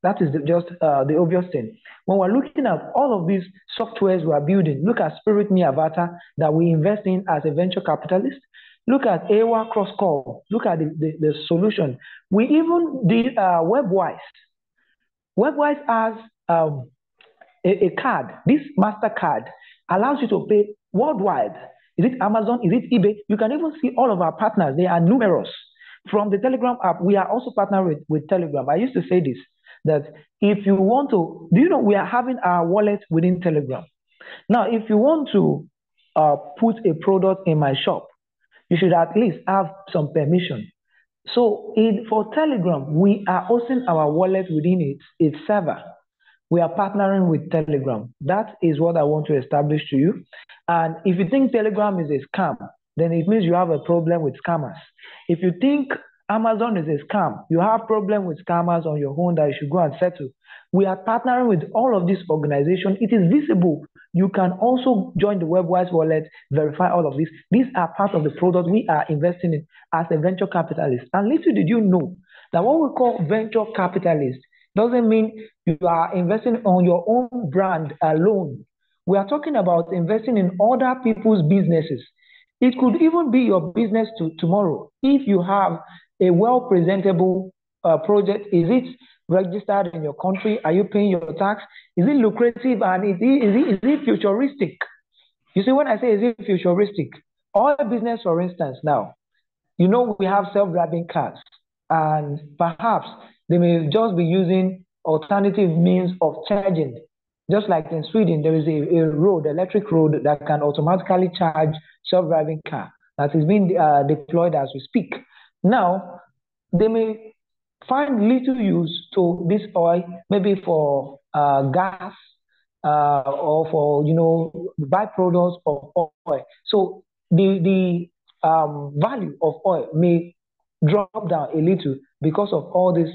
Speaker 1: That is just the obvious thing. When we're looking at all of these softwares we are building, look at Spirit Me Avatar that we invest in as a venture capitalist. Look at AWA Cross Call. Look at the solution. We even did WebWise. WebWise has a card. This MasterCard allows you to pay worldwide. Is it Amazon? Is it eBay? You can even see all of our partners. They are numerous. From the Telegram app, we are also partnered with Telegram. I used to say this, that if you want to, do you know we are having our wallet within Telegram? Now, if you want to put a product in my shop, you should at least have some permission. So for Telegram, we are hosting our wallet within its server. We are partnering with Telegram. That is what I want to establish to you. And if you think Telegram is a scam, then it means you have a problem with scammers. If you think Amazon is a scam, you have problem with scammers on your own that you should go and settle. We are partnering with all of these organizations. It is visible. You can also join the WebWise wallet, verify all of this. These are part of the product we are investing in as a venture capitalist. And little did you know that what we call venture capitalist doesn't mean you are investing on your own brand alone. We are talking about investing in other people's businesses. It could even be your business tomorrow if you have a well-presentable project. Is it registered in your country? Are you paying your tax? Is it lucrative and is it futuristic? You see, when I say is it futuristic, all business, for instance, now, you know, we have self-driving cars, and perhaps they may just be using alternative means of charging. Just like in Sweden, there is a road, electric road, that can automatically charge self-driving car that is being deployed as we speak. Now, they may find little use to this oil, maybe for gas or for, you know, byproducts of oil. So the value of oil may drop down a little because of all this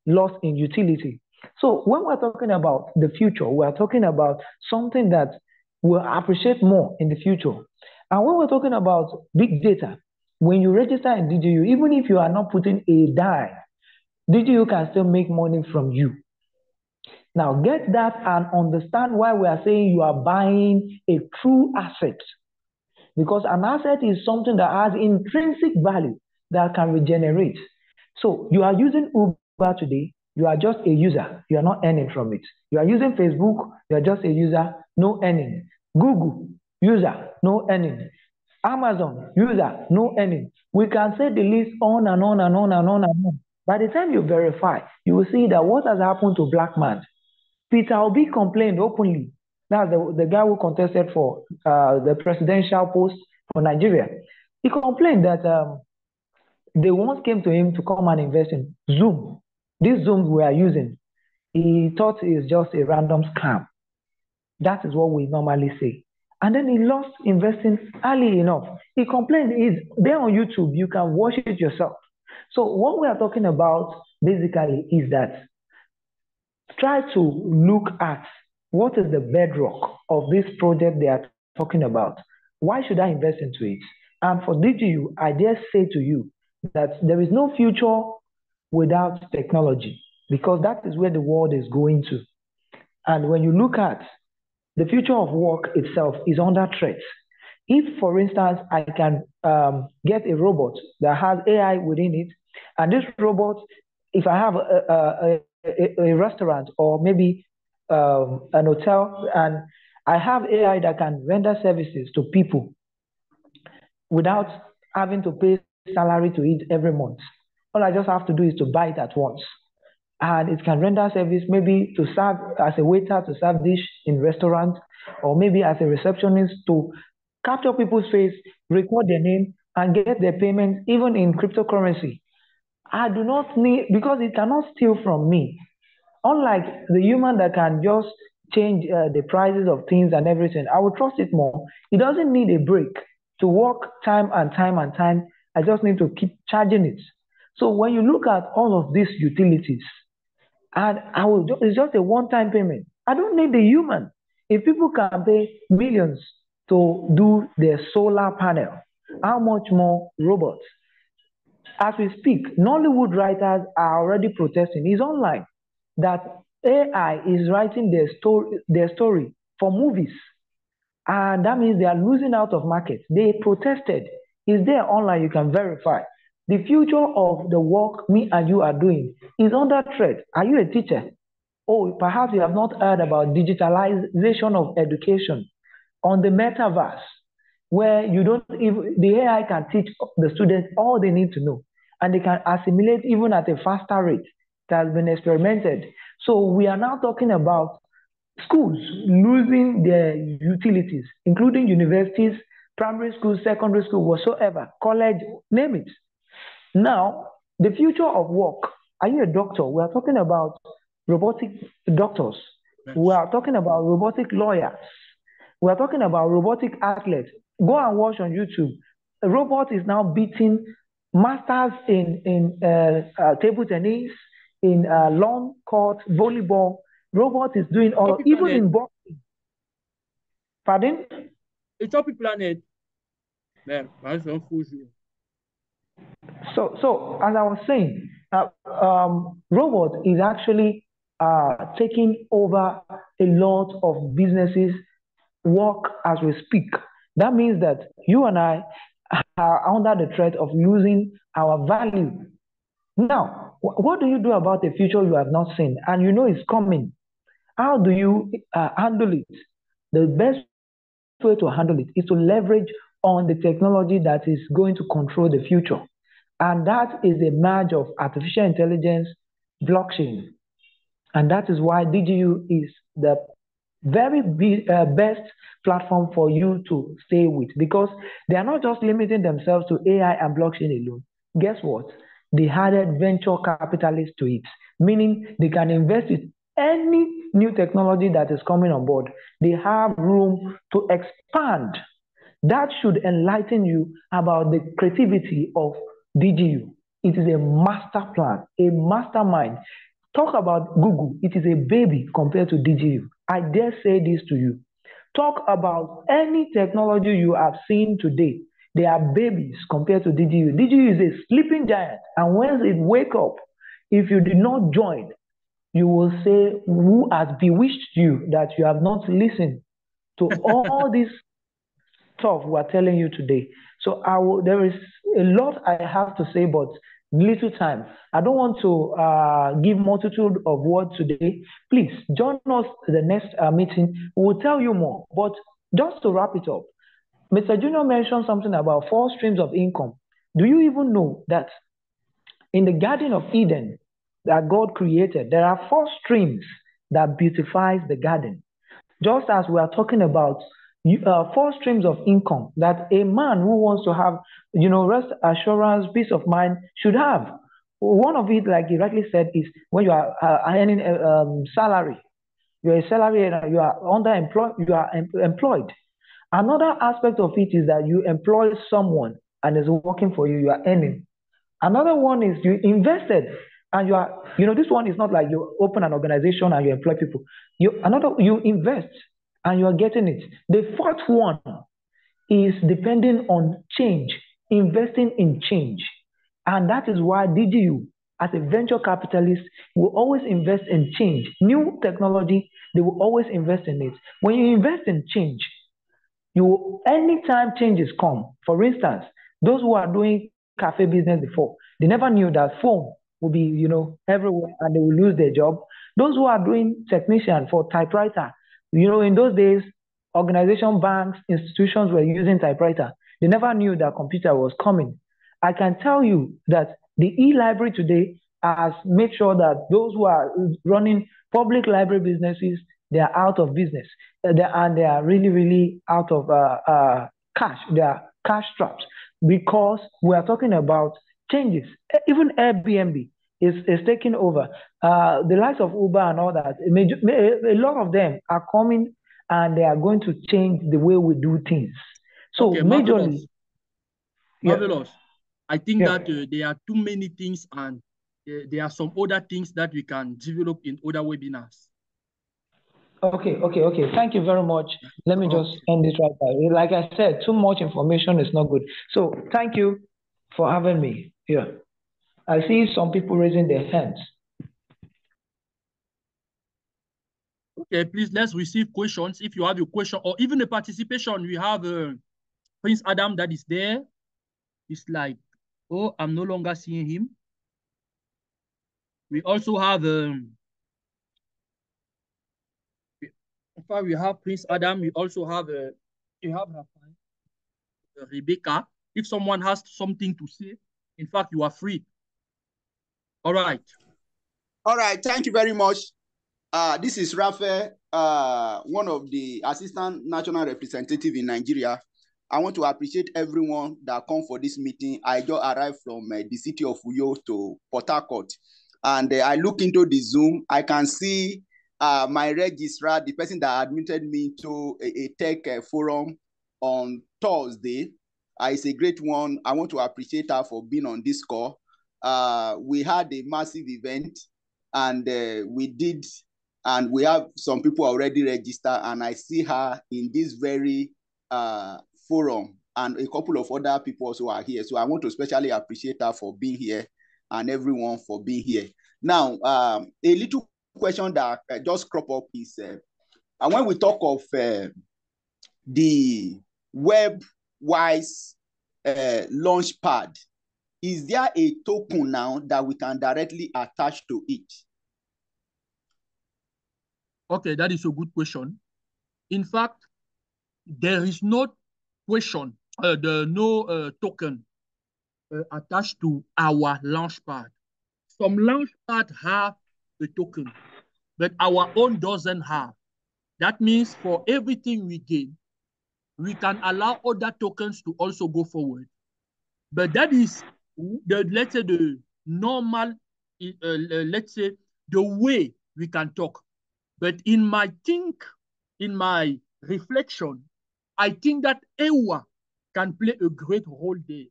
Speaker 1: loss in utility. So when we're talking about the future, we're talking about something that will appreciate more in the future. And when we're talking about big data, when you register in DigiU, even if you are not putting a dime, DigiU can still make money from you. Now get that and understand why we are saying you are buying a true asset. because an asset is something that has intrinsic value that can regenerate. So you are using Uber today, you are just a user, you are not earning from it. You are using Facebook, you are just a user, no earning. Google, user, no earning. Amazon, user, no earning. We can say the list on and on and on and on and on. By the time you verify, you will see that what has happened to black man. Peter Obi complained openly. That's the guy who contested for the presidential post for Nigeria. He complained that they once came to him to come and invest in Zoom. This Zoom we are using, he thought it's just a random scam. That is what we normally say. And then he lost investing early enough. He complained, is there on YouTube, you can watch it yourself. So what we are talking about basically is that try to look at what is the bedrock of this project they are talking about. Why should I invest into it? And for DigiU, I dare say to you that there is no future without technology because that is where the world is going to. And when you look at the future of work itself is under threat. If, for instance, I can get a robot that has AI within it, and this robot, if I have a restaurant or maybe an hotel, and I have AI that can render services to people without having to pay salary to it every month. All I just have to do is to buy it at once. And it can render service maybe to serve as a waiter to serve dish in restaurants, or maybe as a receptionist to capture people's face, record their name, and get their payments even in cryptocurrency. I do not need because it cannot steal from me. Unlike the human that can just change the prices of things and everything, I will trust it more. It doesn't need a break to work time and time and time. I just need to keep charging it. So when you look at all of these utilities, and it's just a one-time payment. I don't need the human. If people can pay millions to do their solar panel, how much more robots? As we speak, Nollywood writers are already protesting. It's online that AI is writing their story for movies, and that means they are losing out of market. They protested. It's there online. You can verify. The future of the work me and you are doing is under threat. Are you a teacher? Oh, perhaps you have not heard about digitalization of education on the metaverse, where you don't even the AI can teach the students all they need to know, and they can assimilate even at a faster rate. That has been experimented. So we are now talking about schools losing their utilities, including universities, primary schools, secondary school, whatsoever, college, name it. Now, the future of work. Are you a doctor? We are talking about robotic doctors. We
Speaker 2: Yes.
Speaker 1: are talking about robotic lawyers. We are talking about robotic athletes. Go and watch on YouTube. A robot is now beating masters in table tennis, in lawn court, volleyball. Robot is doing all,
Speaker 2: Topic
Speaker 1: even
Speaker 2: planet.
Speaker 1: in boxing. Pardon?
Speaker 2: A topic planet. Man, that's some food.
Speaker 1: So as I was saying, robot is actually taking over a lot of businesses work as we speak. That means that you and I are under the threat of losing our value. Now, what do you do about the future you have not seen and you know it's coming? How do you handle it? The best way to handle it is to leverage on the technology that is going to control the future. And that is a merge of artificial intelligence, blockchain. And that is why DigiU is the best platform for you to stay with because they are not just limiting themselves to AI and blockchain alone. Guess what? They added venture capitalists to it, meaning they can invest in any new technology that is coming on board. They have room to expand. That should enlighten you about the creativity of DGU. It is a master plan, a mastermind. Talk about Google. It is a baby compared to DGU. I dare say this to you. Talk about any technology you have seen today. They are babies compared to DGU. DGU is a sleeping giant. And when it wake up, if you did not join, you will say, who has bewitched you that you have not listened to all these stuff we're telling you today. So there is a lot I have to say, but little time. I don't want to give multitude of words today. Please join us the next meeting. We will tell you more. But just to wrap it up, Mr. Junior mentioned something about four streams of income. Do you even know that in the Garden of Eden that God created, there are four streams that beautifies the garden? Just as we are talking about four streams of income that a man who wants to have, rest assurance, peace of mind should have. One of it, like you rightly said, is when you are earning a salary. You're a salary earner, you are underemployed, you are employed. Another aspect of it is that you employ someone and is working for you, you are earning. Another one is you invested and you are, this one is not like you open an organization and you employ people. You invest and you are getting it. The fourth one is depending on change, investing in change. And that is why DigiU, as a venture capitalist, will always invest in change. New technology, they will always invest in it. When you invest in change, anytime changes come, for instance, those who are doing cafe business before, they never knew that phone will be, everywhere and they will lose their job. Those who are doing technician for typewriter, in those days, organization, banks, institutions were using typewriter. They never knew that computer was coming. I can tell you that the e-library today has made sure that those who are running public library businesses, they are out of business. They are really, really out of cash. They are cash straps because we are talking about changes. Even Airbnb is taking over. The likes of Uber and all that, a lot of them are coming and they are going to change the way we do things. So
Speaker 2: okay,
Speaker 1: majorly,
Speaker 2: marvelous. I think
Speaker 1: yeah.
Speaker 2: that there are too many things and there are some other things that we can develop in other webinars.
Speaker 1: Okay. Thank you very much. Let me just end this right there. Like I said, too much information is not good. So thank you for having me here. I see some people raising their hands.
Speaker 2: Okay, please, let's receive questions. If you have a question or even a participation, we have Prince Adam that is there. It's like, oh, I'm no longer seeing him. We also have, in fact, we have Prince Adam. We also have, Rebecca. If someone has something to say, in fact, you are free. All right.
Speaker 3: All right. Thank you very much. This is Raphael, one of the assistant national representative in Nigeria. I want to appreciate everyone that come for this meeting. I just arrived from the city of Uyo to Port Harcourt, and I look into the Zoom. I can see my registrar, the person that admitted me to a tech forum on Thursday. It's a great one. I want to appreciate her for being on this call. We had a massive event, and we have some people already registered, and I see her in this very forum, and a couple of other people also are here. So I want to especially appreciate her for being here and everyone for being here. Now, a little question that just crop up is, when we talk of the web-wise launchpad, is there a token now that we can directly attach to it?
Speaker 2: Okay, that is a good question. In fact, there is no question, no token attached to our launchpad. Some launchpad have a token, but our own doesn't have. That means for everything we gain, we can allow other tokens to also go forward. But that is let's say the normal, let's say the way we can talk. But in my reflection, I think that EWA can play a great role there.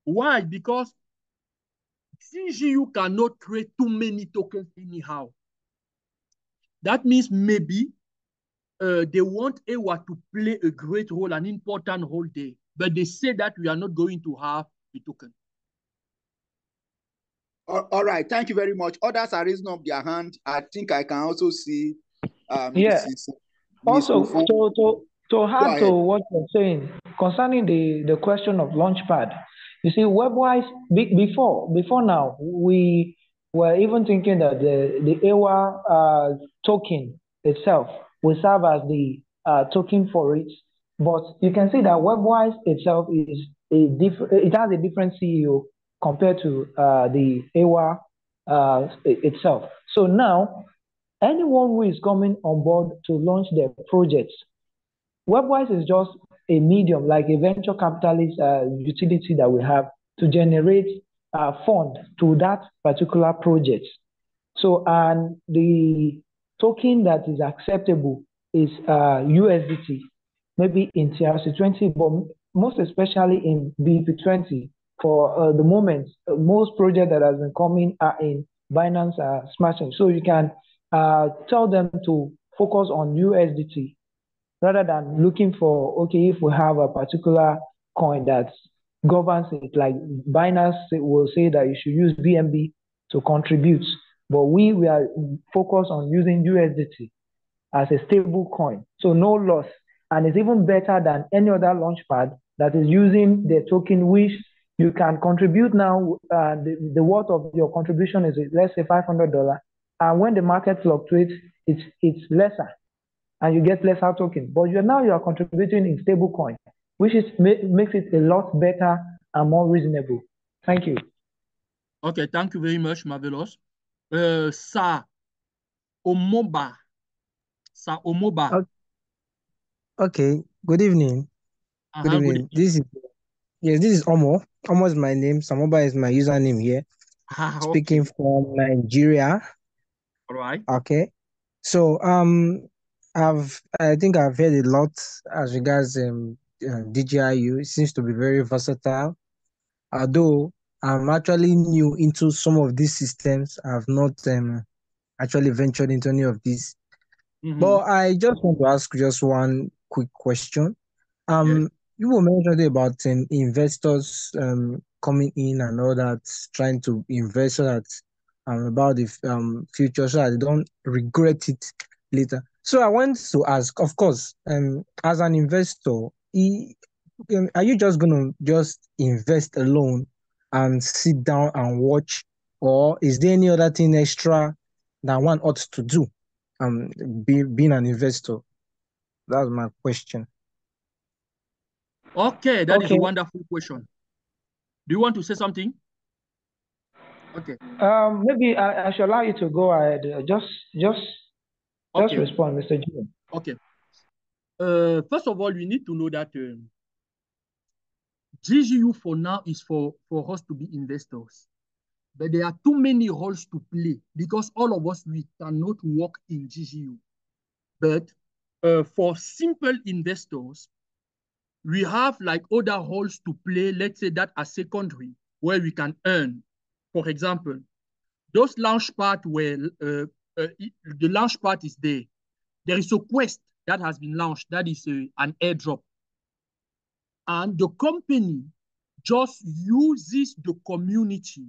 Speaker 2: Why? Because DigiU cannot create too many tokens anyhow. That means maybe they want EWA to play a great role, an important role there. But they say that we are not going to have a token.
Speaker 3: All right, thank you very much. Others are raising up their hand. I think I can also see
Speaker 1: yeah.
Speaker 3: Mrs.
Speaker 1: Also, To
Speaker 3: Go
Speaker 1: add to
Speaker 3: ahead.
Speaker 1: what you're saying concerning the question of Launchpad, you see, webwise before now, we were even thinking that the EWA token itself will serve as the token for it. But you can see that webwise itself is it has a different CEO compared to the EWA itself. So now, anyone who is coming on board to launch their projects, Webwise is just a medium, like a venture capitalist utility that we have to generate fund to that particular project. So, and the token that is acceptable is USDT, maybe in TRC20, but most especially in BP20. For the moment, most projects that have been coming are in Binance Smart Chain. So you can tell them to focus on USDT rather than looking for, okay, if we have a particular coin that governs it, like Binance will say that you should use BNB to contribute, but we are focused on using USDT as a stable coin, so no loss, and it's even better than any other launchpad that is using the token which you can contribute now. The worth of your contribution is, let's say, $500, and when the market fluctuates, it's lesser and you get lesser token. But you are contributing in stable coin, which makes it a lot better and more reasonable. Thank you.
Speaker 2: Okay, thank you very much, Marvelous. Sa Omoba. Sa Omoba.
Speaker 4: Okay. Good evening. Good
Speaker 2: Good
Speaker 4: evening. This is Omo. Omo is my name. Samoba is my username here. Speaking
Speaker 2: Okay.
Speaker 4: from Nigeria.
Speaker 2: All right.
Speaker 4: Okay. So I think I've heard a lot as regards DigiU. It seems to be very versatile. Although I'm actually new into some of these systems, I've not actually ventured into any of these. But I just want to ask just one quick question.
Speaker 2: Yes.
Speaker 4: You were mentioning about investors coming in and all that, trying to invest so that about the future, so that they don't regret it later. So I want to ask, of course, as an investor, are you just gonna just invest alone and sit down and watch, or is there any other thing extra that one ought to do? Being an investor. That's my question.
Speaker 2: Okay, that is a
Speaker 1: Okay.
Speaker 2: wonderful question. Do you want to say something? Okay.
Speaker 1: Maybe I shall allow you to go ahead. Just
Speaker 2: Okay.
Speaker 1: respond, Mr. Jimmy.
Speaker 2: Okay. First of all, we need to know that DigiU for now is for us to be investors. But there are too many roles to play because all of us, we cannot work in DigiU. But for simple investors, we have like other roles to play, let's say that are secondary, where we can earn. For example, those launch part where the launch part is there. There is a quest that has been launched that is an airdrop. And the company just uses the community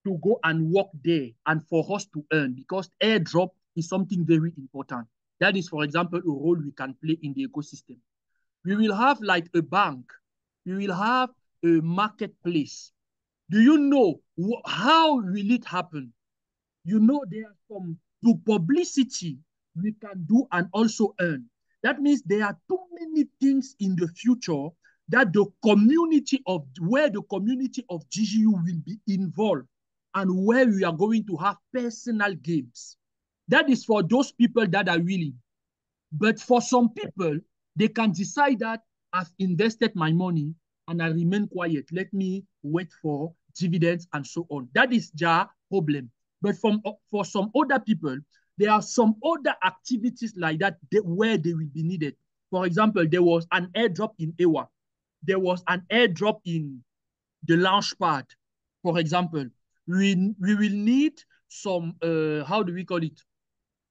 Speaker 2: to go and work there and for us to earn, because airdrop is something very important. That is, for example, a role we can play in the ecosystem. We will have like a bank. We will have a marketplace. Do you know how will it happen? You know, there are some to publicity we can do and also earn. That means there are too many things in the future that the community of where the community of DigiU will be involved and where we are going to have personal games. That is for those people that are willing. But for some people, they can decide that I've invested my money and I remain quiet. Let me wait for dividends and so on. That is their problem. But for some other people, there are some other activities like that where they will be needed. For example, there was an airdrop in EWA. There was an airdrop in the launch pad. For example, we will need some, how do we call it?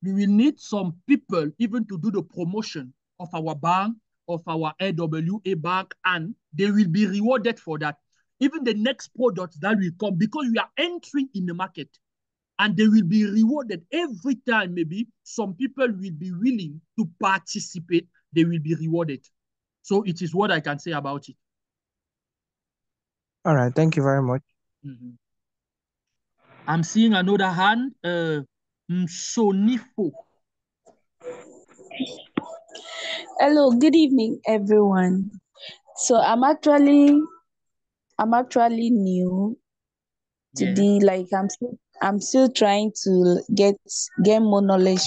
Speaker 2: We will need some people even to do the promotion of our bank, of our AWA bank, and they will be rewarded for that. Even the next products that will come, because we are entering in the market, and they will be rewarded every time. Maybe some people will be willing to participate they will be rewarded. So it is what I can say about it.
Speaker 4: All right, thank you very much.
Speaker 2: Mm-hmm. I'm seeing another hand, Msonifo.
Speaker 5: Hello, good evening, everyone. So I'm actually new to
Speaker 2: Yes.
Speaker 5: the I'm still trying to get more knowledge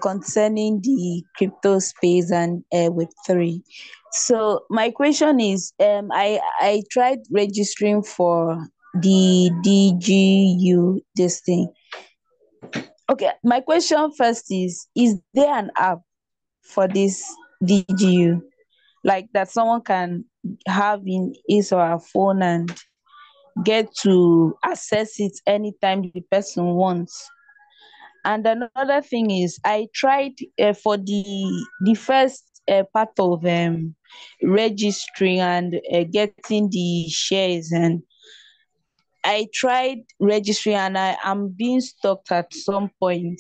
Speaker 5: concerning the crypto space and Web3. So my question is, I tried registering for the DigiU this thing. Okay, my question first is there an app for this DigiU? Like that someone can have in his or her phone and get to access it anytime the person wants. And another thing is, I tried for the first part of registering and getting the shares, and I tried registering, and I'm being stuck at some point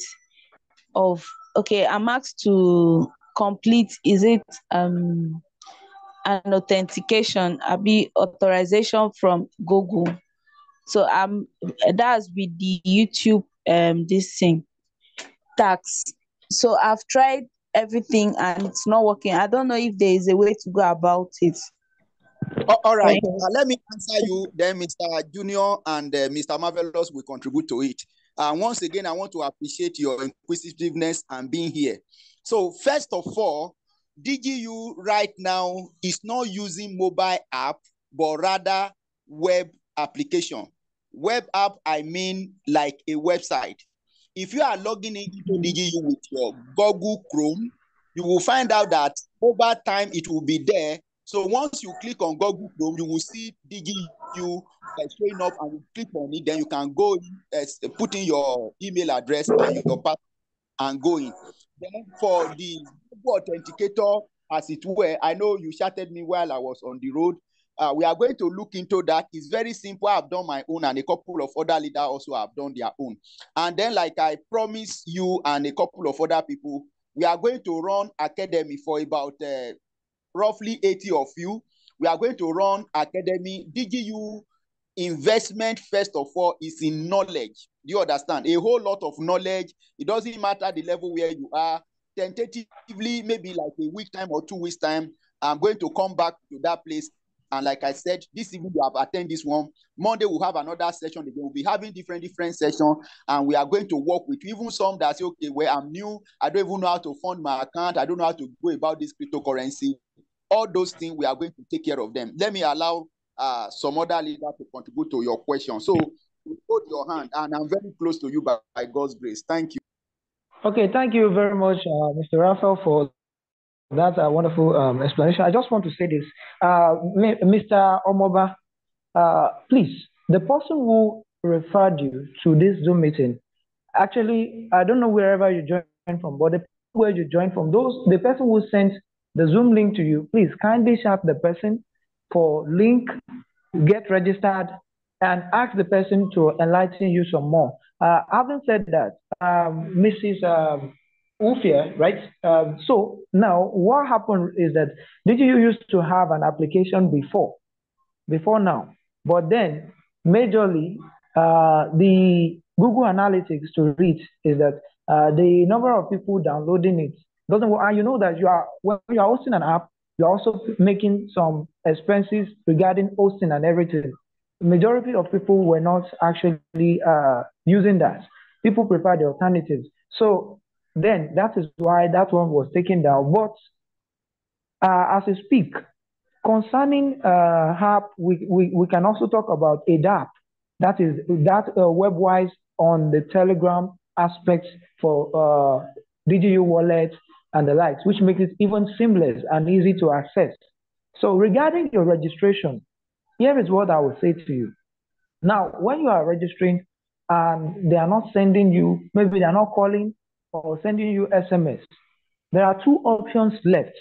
Speaker 5: of, okay, I'm asked to complete, is it an authentication, be authorization from Google. So that's with the YouTube this thing tax. So I've tried everything and it's not working. I don't know if there is a way to go about it.
Speaker 3: All right.
Speaker 5: Thank you.
Speaker 3: Let me answer you. Then Mr. Junior and Mr. Marvelous will contribute to it. Once again, I want to appreciate your inquisitiveness and being here. So first of all, DigiU right now is not using mobile app, but rather web application. Web app, I mean like a website. If you are logging into DigiU with your Google Chrome, you will find out that over time it will be there. So once you click on Google Chrome, you will see DigiU showing up, and you click on it. Then you can go put in your email address and your password and go in. Then for the Google Authenticator, as it were, I know you chatted me while I was on the road. We are going to look into that. It's very simple. I've done my own, and a couple of other leaders also have done their own. And then, like I promised you and a couple of other people, we are going to run academy for about roughly 80 of you. We are going to run academy. DigiU investment, first of all, is in knowledge. Do you understand? A whole lot of knowledge. It doesn't matter the level where you are. Tentatively, maybe like a week time or 2 weeks time, I'm going to come back to that place. And like I said, this evening you have attended this one. Monday we'll have another session again. We'll be having different sessions, and we are going to work with even some that say, okay, well, I'm new. I don't even know how to fund my account. I don't know how to go about this cryptocurrency. All those things, we are going to take care of them. Let me allow some other leader to contribute to your question. So hold your hand, and I'm very close to you by God's grace. Thank you.
Speaker 1: Okay, thank you very much, Mr. Raphael, for that wonderful explanation. I just want to say this. Mr. Omoba, please, the person who referred you to this Zoom meeting, actually, I don't know wherever you joined from, but the where you joined from, the person who sent the Zoom link to you, please kindly chat the person for link, get registered, and ask the person to enlighten you some more. Having said that, Mrs. Ufia, right? So now what happened is that DigiU used to have an application before now, but then majorly the Google Analytics to reach is that the number of people downloading it doesn't work. And you know that when you are hosting an app, you're also making some expenses regarding hosting and everything. The majority of people were not actually using that. People prefer the alternatives. So then that is why that one was taken down. But as we speak, concerning app, we can also talk about ADAP. That is web-wise on the Telegram aspects for DigiU wallet and the likes, which makes it even seamless and easy to access. So regarding your registration, here is what I will say to you. Now, when you are registering and they are not sending you, maybe they are not calling or sending you SMS, there are two options left.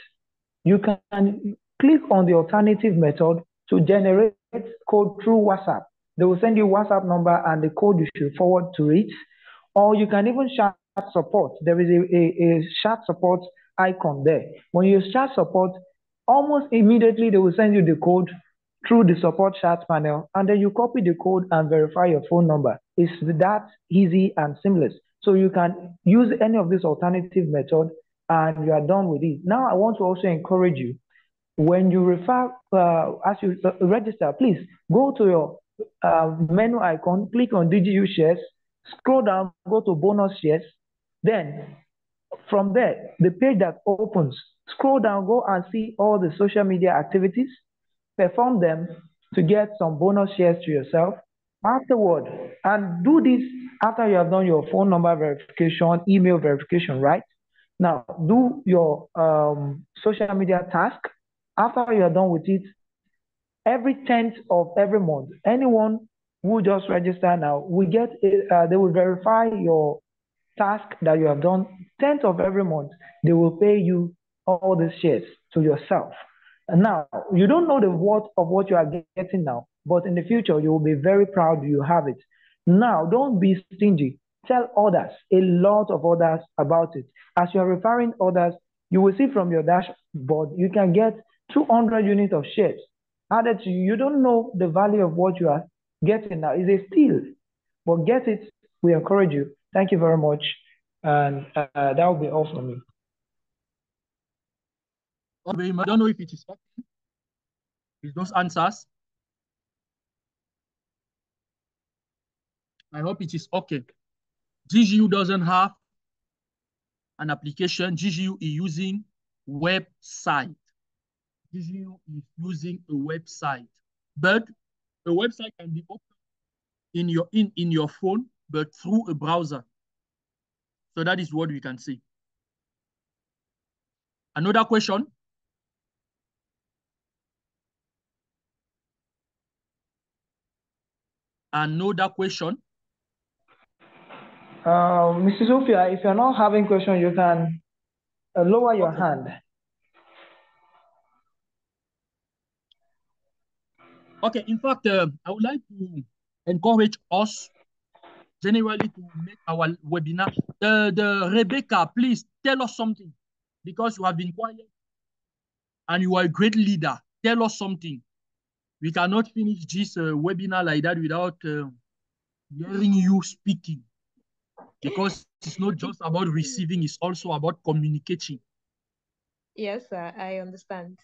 Speaker 1: You can click on the alternative method to generate code through WhatsApp. They will send you WhatsApp number and the code you should forward to it. Or you can even chat support. There is a chat support icon there. When you chat support, almost immediately they will send you the code through the support chat panel, and then you copy the code and verify your phone number. It's that easy and seamless. So you can use any of this alternative method and you are done with it. Now I want to also encourage you, when you refer, as you register, please go to your menu icon, click on DigiU shares, scroll down, go to bonus shares. Then from there, the page that opens, scroll down, go and see all the social media activities, perform them to get some bonus shares to yourself. Afterward, and do this after you have done your phone number verification, email verification, right? Now, do your social media task. After you are done with it, every 10th of every month, anyone who just register now will get, they will verify your task that you have done. 10th of every month, they will pay you all these shares to yourself. And now, you don't know the worth of what you are getting now, but in the future, you will be very proud you have it. Now, don't be stingy. Tell others, a lot of others about it. As you are referring others, you will see from your dashboard, you can get 200 units of shares added to you. You don't know the value of what you are getting now. It's a steal, but get it. We encourage you. Thank you very much. And that will be all from me.
Speaker 2: Very much. I don't know if it is okay with those answers. I hope it is okay. DigiU doesn't have an application. DigiU is using website. DigiU is using a website, but a website can be opened in your phone, but through a browser. So that is what we can see. Another question? Another question?
Speaker 1: Mrs. Sophia, if you're not having question, you can lower your
Speaker 2: Okay.
Speaker 1: hand.
Speaker 2: Okay, in fact, I would like to encourage us generally to make our webinar. The Rebecca, please tell us something, because you have been quiet and you are a great leader. Tell us something. We cannot finish this webinar like that without hearing you speaking, because it's not just about receiving, it's also about communicating.
Speaker 6: Yes, sir, I understand.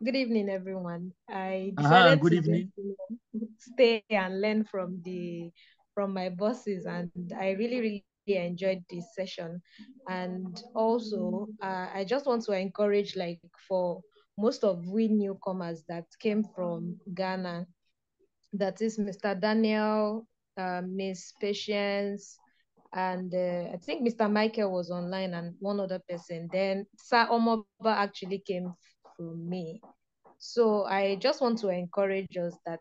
Speaker 6: Good evening, everyone. I decided
Speaker 2: Good
Speaker 6: to
Speaker 2: evening.
Speaker 6: just stay and learn from my bosses, and I really enjoyed this session. And also, I just want to encourage, like, for most of we newcomers that came from Ghana, that is Mr. Daniel, Miss Patience, and I think Mr. Michael was online and one other person. Then Sir Omoba actually came from me. So I just want to encourage us that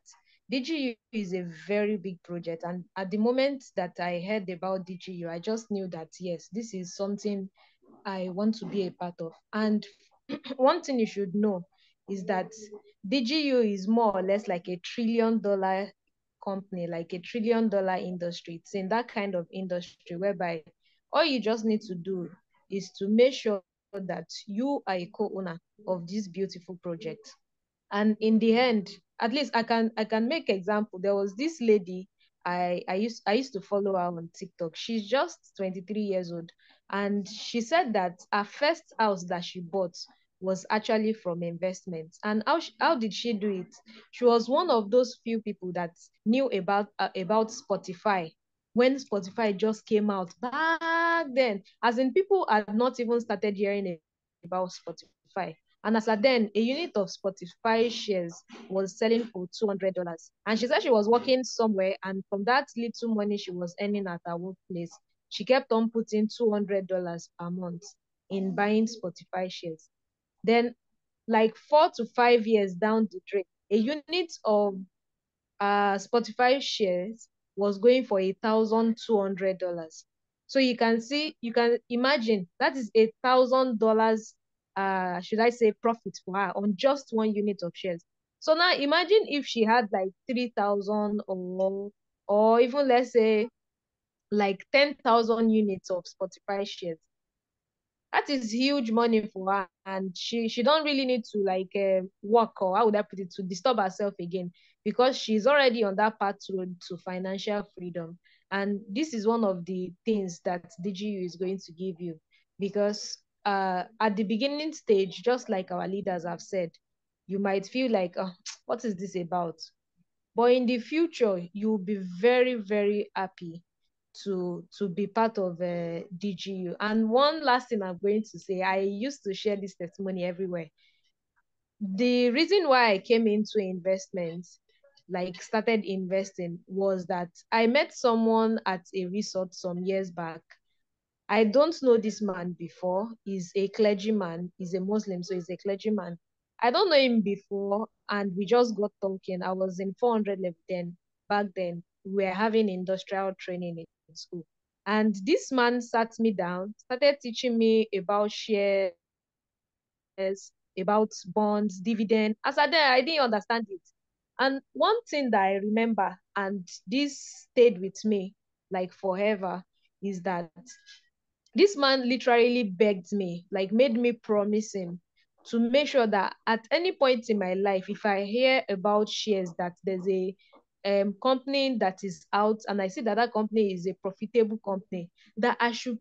Speaker 6: DigiU is a very big project. And at the moment that I heard about DigiU, I just knew that, yes, this is something I want to be a part of. And one thing you should know is that DigiU is more or less like $1 trillion company, like $1 trillion industry. It's in that kind of industry whereby all you just need to do is to make sure that you are a co-owner of this beautiful project. And in the end, at least I can make example. There was this lady, I used to follow her on TikTok. She's just 23 years old, and she said that her first house that she bought was actually from investments. And how did she do it? She was one of those few people that knew about Spotify when Spotify just came out back then, as in people had not even started hearing about Spotify. And as at then, a unit of Spotify shares was selling for $200. And she said she was working somewhere, and from that little money she was earning at her workplace, she kept on putting $200 per month in buying Spotify shares. Then, like 4 to 5 years down the drain, a unit of Spotify shares was going for $1,200. So you can see, you can imagine that is $1,000, should I say, profit for her on just one unit of shares. So now imagine if she had like 3,000, or even, let's say, like 10,000 units of Spotify shares. That is huge money for her, and she don't really need to like work, or how would I put it, to disturb herself again, because she's already on that path to financial freedom. And this is one of the things that DGU is going to give you, because at the beginning stage, just like our leaders have said, you might feel like, oh, what is this about? But in the future, you'll be very, very happy to be part of DGU. And one last thing I'm going to say, I used to share this testimony everywhere. The reason why I came into investments, like started investing, was that I met someone at a resort some years back. I don't know this man before. He's a clergyman. He's a Muslim, so he's a clergyman. I don't know him before, and we just got talking. I was in 400 level then. Back then, we were having industrial training in school. And this man sat me down, started teaching me about shares, about bonds, dividend. As I didn't understand it. And one thing that I remember, and this stayed with me like forever, is that this man literally begged me, like made me promise him to make sure that at any point in my life, if I hear about shares, that there's a company that is out, and I see that that company is a profitable company, that I should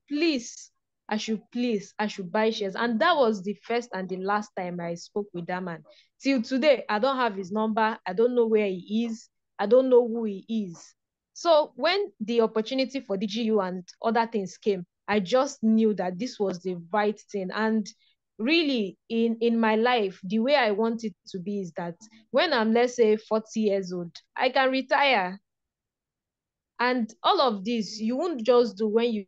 Speaker 6: buy shares. And that was the first and the last time I spoke with that man. Till today, I don't have his number. I don't know where he is. I don't know who he is. So when the opportunity for DGU and other things came, I just knew that this was the right thing. And really, in my life, the way I want it to be is that when I'm, let's say, 40 years old, I can retire. And all of this, you won't just do when you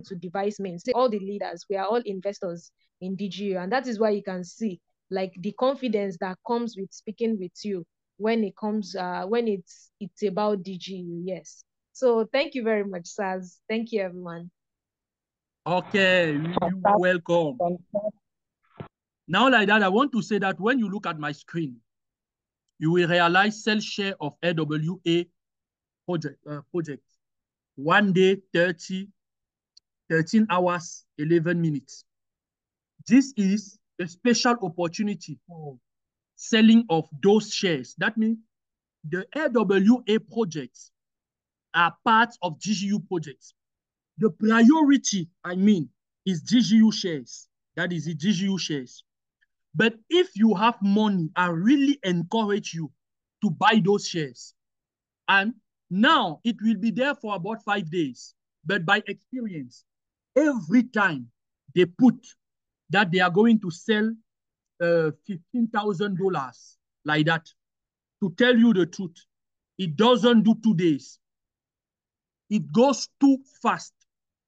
Speaker 6: to devise means. All the leaders, we are all investors in DGU. And that is why you can see like the confidence that comes with speaking with you when it comes when it's about DGU. Yes. So thank you very much, Saz. Thank you, everyone.
Speaker 2: Okay, you are welcome. Now, like that, I want to say that when you look at my screen, you will realize sell share of AWA project. 1 day, 30, 13 hours, 11 minutes. This is a special opportunity for selling of those shares. That means the AWA projects are part of DigiU projects. The priority, I mean, is DigiU shares. That is the DigiU shares. But if you have money, I really encourage you to buy those shares. And now it will be there for about 5 days. But by experience, every time they put that they are going to sell $15,000 like that, to tell you the truth, it doesn't do 2 days. It goes too fast.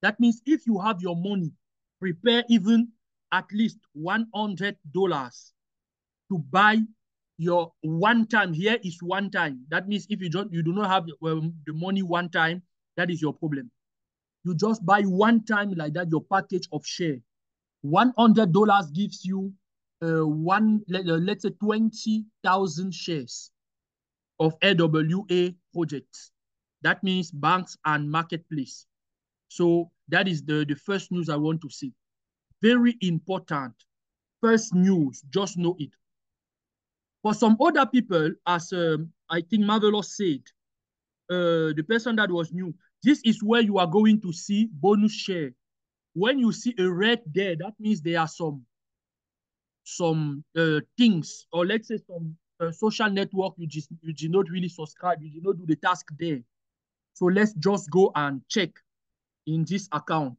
Speaker 2: That means if you have your money, prepare even at least $100 to buy your one time. Here is one time. That means if you do not have the money one time, that is your problem. You just buy one time like that, your package of share. $100 gives you let's say 20,000 shares of AWA projects. That means banks and marketplace. So that is the first news I want to say. Very important. First news, just know it. For some other people, as I think Marvelous said, the person that was new, this is where you are going to see bonus share. When you see a red there, that means there are some things, or let's say some social network you did not really subscribe, you did not do the task there. So let's just go and check in this account.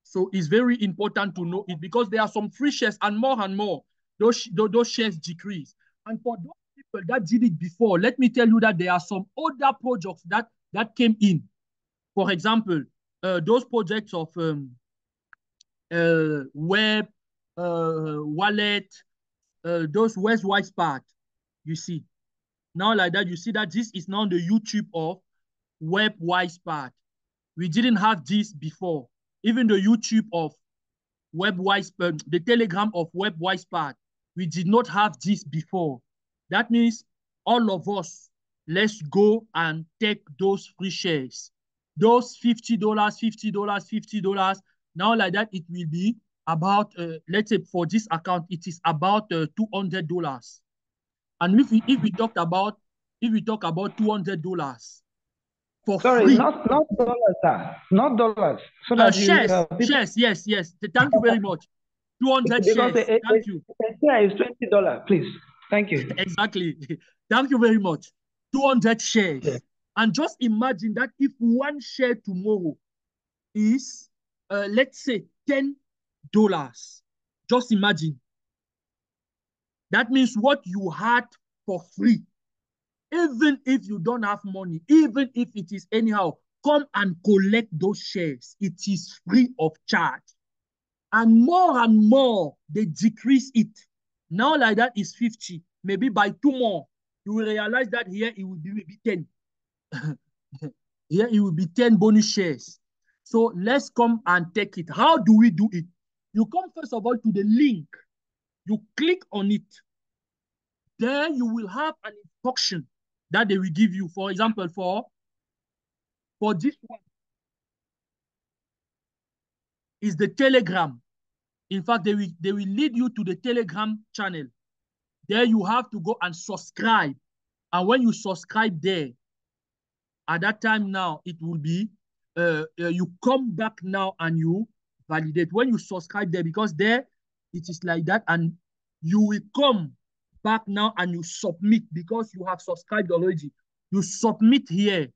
Speaker 2: So it's very important to know it, because there are some free shares, and more, those shares decrease. And for those people that did it before, let me tell you that there are some other projects that came in. For example, those projects of web, wallet, those Wise part, you see. Now like that, you see that this is now the YouTube of Wise part. We didn't have this before. Even the YouTube of WebWise, the Telegram of WebWise part, we did not have this before. That means all of us, let's go and take those free shares. Those $50, $50, $50, Now like that, it will be about, let's say for this account, it is about $200. And if we talk about $200 for
Speaker 1: Sorry,
Speaker 2: free.
Speaker 1: not dollars, sir. Not dollars. So that
Speaker 2: Shares,
Speaker 1: people,
Speaker 2: shares, yes. Thank you very much. 200
Speaker 1: because
Speaker 2: shares. Thank you.
Speaker 1: a share is $20, please. Thank you.
Speaker 2: Exactly. Thank you very much. 200 shares.
Speaker 1: Yeah.
Speaker 2: And just imagine that if one share tomorrow is, let's say, $10. Just imagine. That means what you had for free, even if you don't have money, even if it is anyhow, come and collect those shares. It is free of charge. And more, they decrease it. Now like that is 50. Maybe by 2 more, you will realize that here it will be maybe 10. Here it will be 10 bonus shares. So let's come and take it. How do we do it? You come first of all to the link. You click on it. There you will have an instruction that they will give you. For example, for this one is the Telegram. In fact, they will lead you to the Telegram channel. There you have to go and subscribe. And when you subscribe there, at that time now, it will be, you come back now and you validate. When you subscribe there, because there it is like that, and you will come back now and you submit because you have subscribed already. You submit here.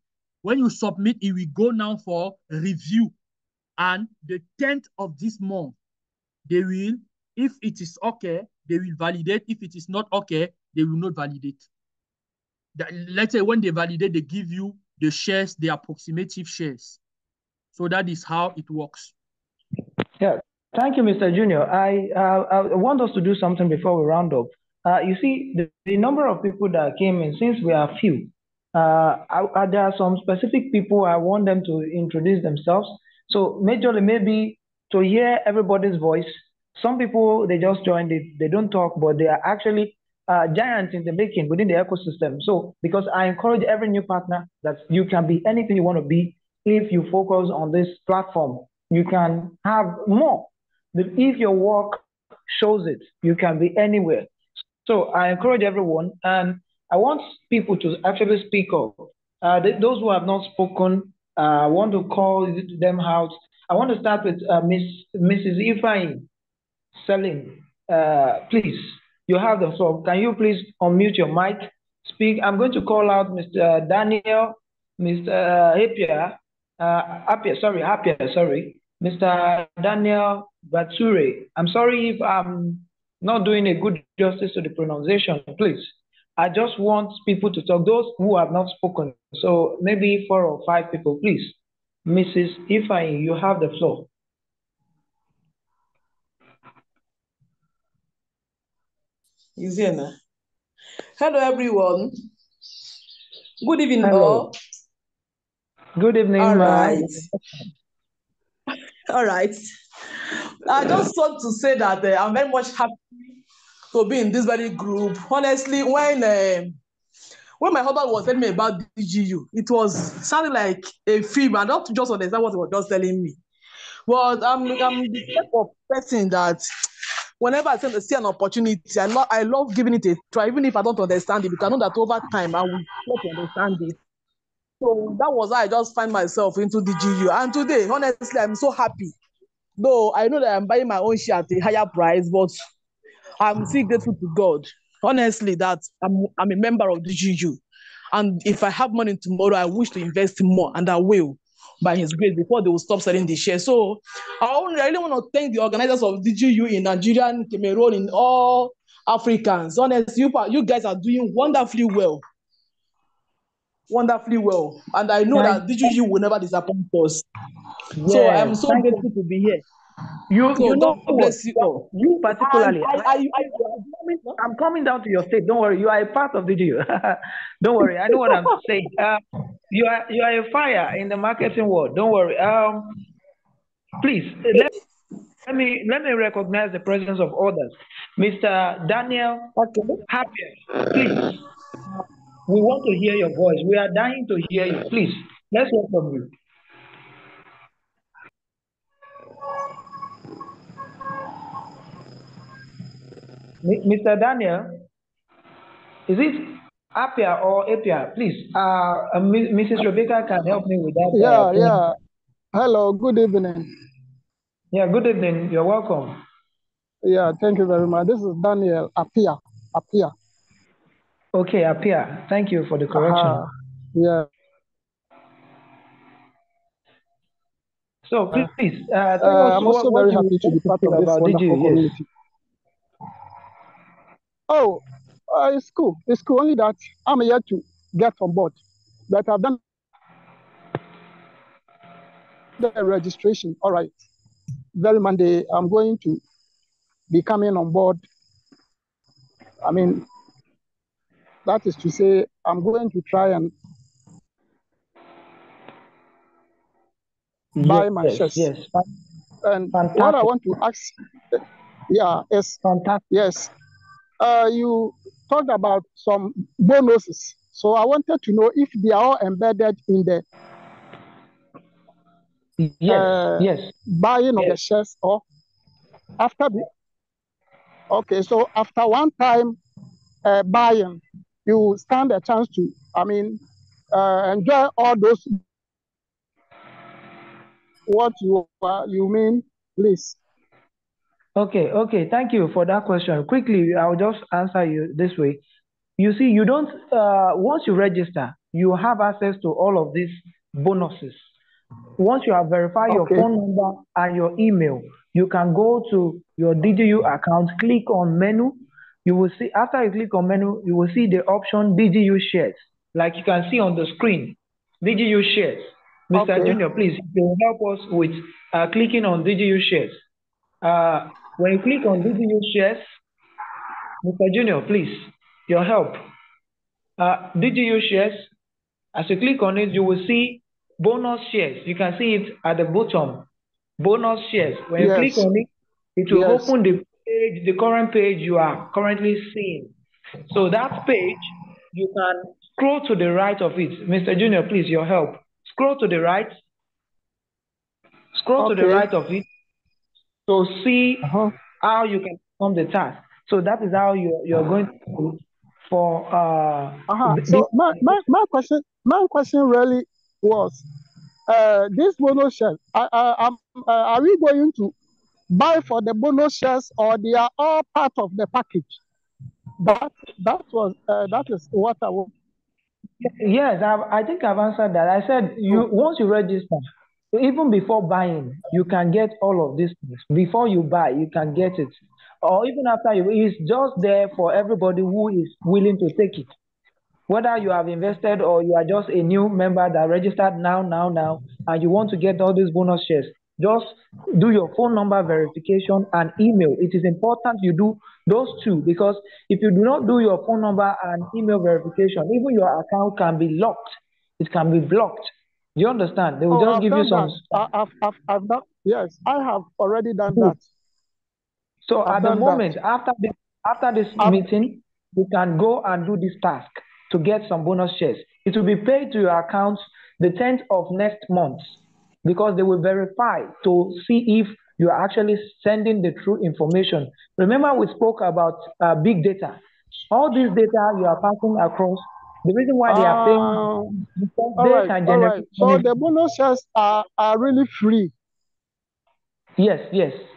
Speaker 2: When you submit, it will go now for review. And the 10th of this month, they will, if it is okay, they will validate. If it is not okay, they will not validate. Let's say when they validate, they give you the shares, the approximative shares. So that is how it works.
Speaker 1: Yeah, thank you, Mr. Junior. I want us to do something before we round up. You see, the number of people that came in, since we are few, there are some specific people I want them to introduce themselves. So majorly maybe to hear everybody's voice. Some people, they just joined it, they don't talk, but they are actually giants in the making within the ecosystem. So because I encourage every new partner that you can be anything you want to be if you focus on this platform. You can have more. But if your work shows it, you can be anywhere. So I encourage everyone, and I want people to actually speak up. Those who have not spoken, I want to call them out. I want to start with Mrs. Ifeanyi Selling. Please, you have the floor. Can you please unmute your mic? Speak. I'm going to call out Mr. Daniel, Mr. Apia, sorry, Mr. Daniel Bature. I'm sorry if I'm not doing a good justice to the pronunciation, please. I just want people to talk, those who have not spoken. So maybe 4 or 5 people, please. Mrs. Ifeanyi, you have the floor.
Speaker 7: Hello, everyone. Good evening,
Speaker 1: Hello.
Speaker 7: all.
Speaker 1: Good evening,
Speaker 7: All
Speaker 1: ma'am.
Speaker 7: right. All right. I just want to say that I'm very much happy to be in this very group. Honestly, when my husband was telling me about DigiU, it was sounding like a film. I don't just understand what he was just telling me. But I'm the type of person that whenever I see an opportunity, I love giving it a try, even if I don't understand it, because I know that over time I will get to understand it. So that was how I just find myself into DigiU. And today, honestly, I'm so happy. Though I know that I'm buying my own share at a higher price, but I'm still grateful to God. Honestly, that I'm a member of DigiU. And if I have money tomorrow, I wish to invest more, and I will, by His grace, before they will stop selling the share. So I really want to thank the organizers of DigiU in Nigeria, Cameroon, in all Africans. Honestly, you guys are doing wonderfully well. Wonderfully well. And I know that DigiU will never disappoint us. So I'm so grateful to be here.
Speaker 1: You know
Speaker 7: God bless you all.
Speaker 1: You particularly. I'm coming down to your state. Don't worry. You are a part of the deal. Don't worry. I know what I'm saying. You are a fire in the marketing world. Don't worry. Please let me recognize the presence of others. Mr. Daniel Happy, please. We want to hear your voice. We are dying to hear you. Please, let's hear from you. Mr. Daniel, is it Apia or Apia? Please, Mrs. Rebecca can help me with that.
Speaker 8: Yeah. Hello, good evening.
Speaker 1: Yeah, good evening. You're welcome.
Speaker 8: Yeah, thank you very much. This is Daniel Apia. Apia.
Speaker 1: Okay, Apia. Thank you for the correction.
Speaker 8: Yeah.
Speaker 1: So please, tell us
Speaker 8: I'm also
Speaker 1: what
Speaker 8: very
Speaker 1: you
Speaker 8: happy to be part
Speaker 1: feel
Speaker 8: of this
Speaker 1: about
Speaker 8: wonderful
Speaker 1: DigiU. Yes.
Speaker 8: community. Oh, it's cool. It's cool. Only that I'm yet to get on board. But I've done the registration. All right. Very Monday, I'm going to be coming on board. I mean, that is to say, I'm going to try and buy my shares.
Speaker 1: Yes.
Speaker 8: And
Speaker 1: Fantastic.
Speaker 8: what I want to ask, is
Speaker 1: fantastic.
Speaker 8: Yes, you talked about some bonuses. So I wanted to know if they are all embedded in the buying of the shares, or after the. Okay, so after one time buying, you stand a chance to, enjoy all those. What you mean, please?
Speaker 1: Okay. Thank you for that question. Quickly, I'll just answer you this way. You see, you don't, once you register, you have access to all of these bonuses. Once you have verified your phone number and your email, you can go to your DigiU account, click on menu. You will see, after you click on menu, you will see the option DigiU shares, like you can see on the screen, DigiU shares. Mr. Junior, please, you will help us with clicking on DigiU shares. When you click on DigiU shares, Mr. Junior, please, your help. DigiU shares, as you click on it, you will see bonus shares. You can see it at the bottom. Bonus shares. When you click on it, it will open the page, the current page you are currently seeing. So that page, you can scroll to the right of it. Mr. Junior, please, your help. Scroll to the right. Scroll to the right of it to see how you can perform the task. So that is how you're going to do it for
Speaker 8: So my question really was, this bonus shares, are we going to buy for the bonus shares, or they are all part of the package? That is what I want.
Speaker 1: Yes, I think I've answered that. I said once you register, even before buying, you can get all of these things. Before you buy, you can get it. Or even after it's just there for everybody who is willing to take it. Whether you have invested or you are just a new member that registered now, and you want to get all these bonus shares, just do your phone number verification and email. It is important you do those two, because if you do not do your phone number and email verification, even your account can be locked. It can be blocked. Do you understand? They will just give you some.
Speaker 8: I've done. Yes, I have already done that.
Speaker 1: So at the moment, after this meeting, you can go and do this task to get some bonus shares. It will be paid to your account the 10th of next month, because they will verify to see if you are actually sending the true information. Remember, we spoke about big data. All this data you are passing across, the reason why they are paying, because they can generate.
Speaker 8: All right. So the bonus shares are really free.
Speaker 1: Yes,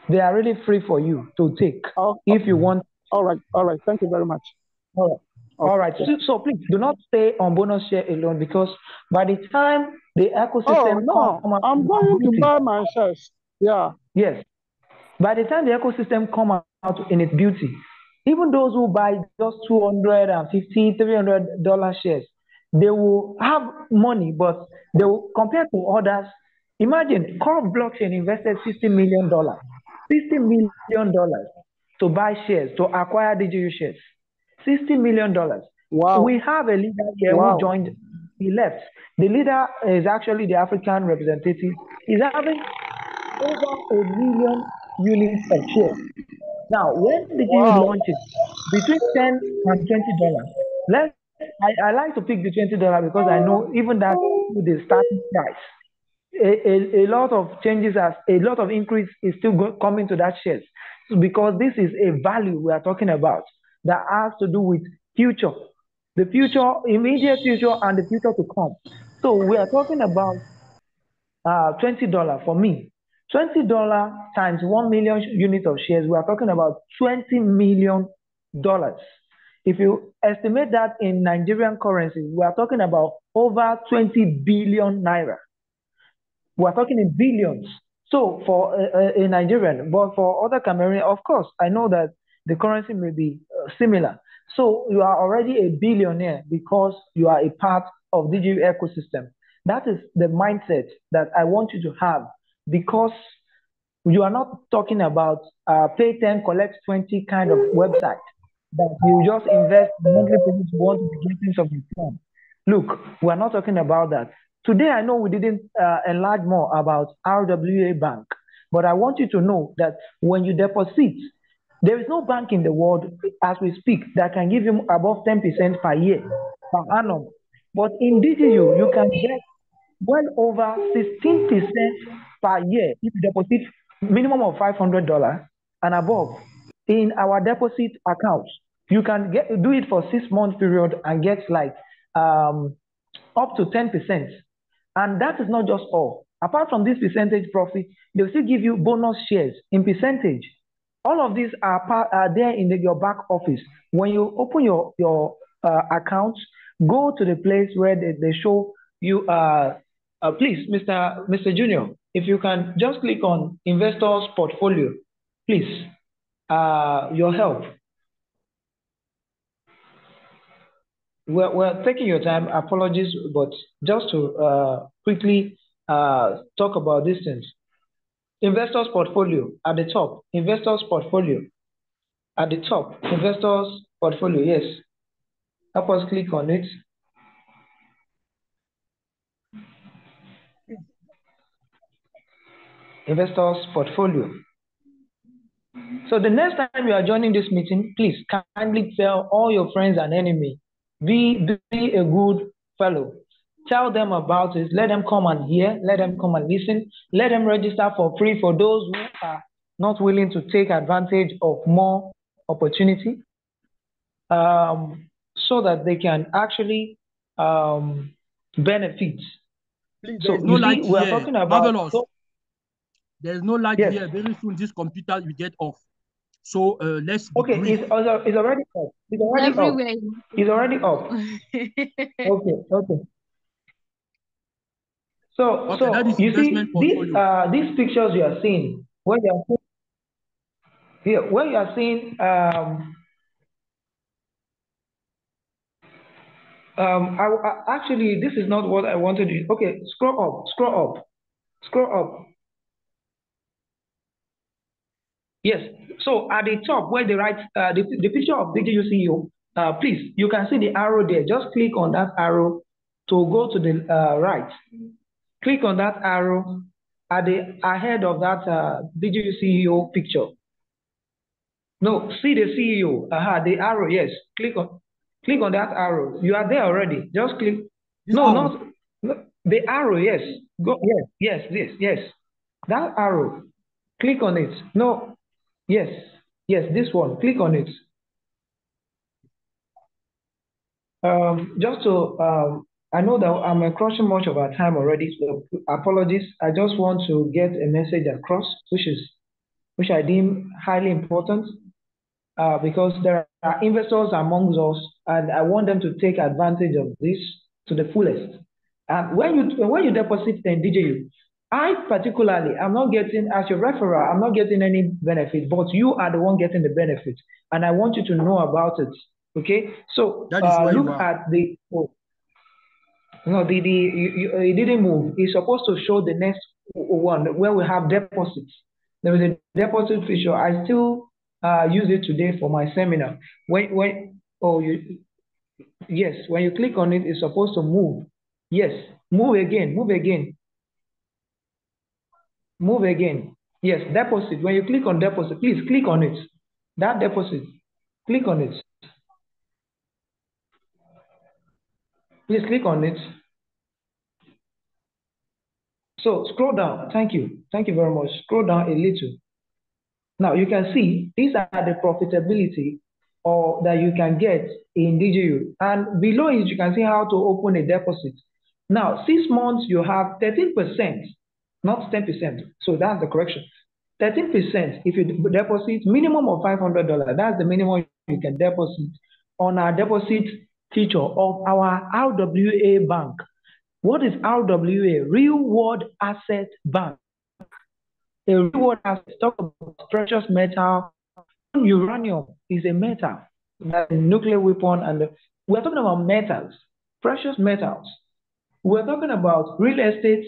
Speaker 1: they are really free for you to take if you want.
Speaker 8: All right. Thank you very much.
Speaker 1: All right. So please do not stay on bonus share alone, because by the time the ecosystem
Speaker 8: comes out, I'm going to buy my shares. Yeah.
Speaker 1: Yes. By the time the ecosystem come out in its beauty, even those who buy just $250, $300 shares, they will have money, but they will, compared to others. Imagine, Core Blockchain invested $60 million, $60 million to buy shares, to acquire DigiU shares. $60 million.
Speaker 8: Wow.
Speaker 1: We have a leader here who joined, he left. The leader is actually the African representative. He's having over 1 million units of shares. Now, when DigiU launches, between $10 and $20, I like to pick the $20 because I know even that the starting price. A lot of changes, a lot of increase is still coming to that shares. because this is a value we are talking about that has to do with future, the future, immediate future, and the future to come. So we are talking about $20 for me. $20 times 1 million units of shares, we are talking about $20 million. If you estimate that in Nigerian currency, we are talking about over 20 billion naira. We are talking in billions. So for a Nigerian, but for other Cameroonian, of course, I know that the currency may be similar. So you are already a billionaire because you are a part of DigiU ecosystem. That is the mindset that I want you to have, because you are not talking about pay 10, collect 20 kind of website that you just invest monthly payments, you want to be getting some return. Look, we're not talking about that. Today, I know we didn't enlarge more about RWA Bank, but I want you to know that when you deposit, there is no bank in the world as we speak that can give you above 10% per year, per annum. But in DTU, you can get well over 16% per year if you deposit minimum of $500 and above in our deposit accounts. You can do it for 6 month period and get like up to 10%. And that is not just all. Apart from this percentage profit, they'll still give you bonus shares in percentage. All of these are there in your back office. When you open your account, go to the place where they show you, please, Mr. Junior, if you can just click on investors portfolio, please, your help. We're taking your time, apologies, but just to quickly talk about these things. Investors portfolio at the top, investors portfolio at the top, investors portfolio, yes. Help us click on it. Investors portfolio. So the next time you are joining this meeting, please kindly tell all your friends and enemies, be a good fellow. Tell them about it. Let them come and hear. Let them come and listen. Let them register for free for those who are not willing to take advantage of more opportunity, so that they can actually benefit.
Speaker 2: Please,
Speaker 1: So
Speaker 2: there's no light
Speaker 1: we are
Speaker 2: here.
Speaker 1: talking about.
Speaker 2: Marvelous. There's no light
Speaker 1: Yes.
Speaker 2: here. Very soon, this computer will get off. So let's be
Speaker 1: Okay,
Speaker 2: brief.
Speaker 1: it's already up. It's already
Speaker 6: Everywhere.
Speaker 1: up. It's already up. Okay. So
Speaker 2: That is
Speaker 1: you
Speaker 2: investment
Speaker 1: see
Speaker 2: portfolio.
Speaker 1: these pictures you are seeing, when you are seeing, here, when you are seeing actually, this is not what I wanted to. Okay, scroll up. Yes. So at the top where they write the picture of DigiU CEO, please, you can see the arrow there. Just click on that arrow to go to the right. Click on that arrow at the ahead of that DigiU CEO picture. No, see the CEO. The arrow. Yes. Click on that arrow. You are there already. Just click.
Speaker 2: This
Speaker 1: No,
Speaker 2: arrow.
Speaker 1: not the arrow. Yes. Go. Yes. That arrow. Click on it. No. Yes. This one. Click on it. Just to I know that I'm encroaching much of our time already, so apologies. I just want to get a message across, which I deem highly important, because there are investors amongst us, and I want them to take advantage of this to the fullest. And when you deposit in DJU, I particularly, I'm not getting, as your referral, I'm not getting any benefit, but you are the one getting the benefit, and I want you to know about it. Okay, so
Speaker 2: That is where
Speaker 1: look
Speaker 2: you are.
Speaker 1: at the. No, it didn't move. It's supposed to show the next one where we have deposits. There is a deposit feature. I still use it today for my seminar. Yes, when you click on it, it's supposed to move. Yes, move again. Yes, deposit. When you click on deposit, please click on it. That deposit, click on it. Please click on it. So scroll down. Thank you very much. Scroll down a little. Now you can see these are the profitability or that you can get in DigiU. And below it, you can see how to open a deposit. Now, 6 months, you have 13%, not 10%. So that's the correction. 13% if you deposit minimum of $500. That's the minimum you can deposit on our deposit feature of our RWA bank. What is RWA? Real World Asset Bank. A real world asset, talk about precious metal. Uranium is a metal, that's a nuclear weapon, and we're talking about metals, precious metals. We're talking about real estate.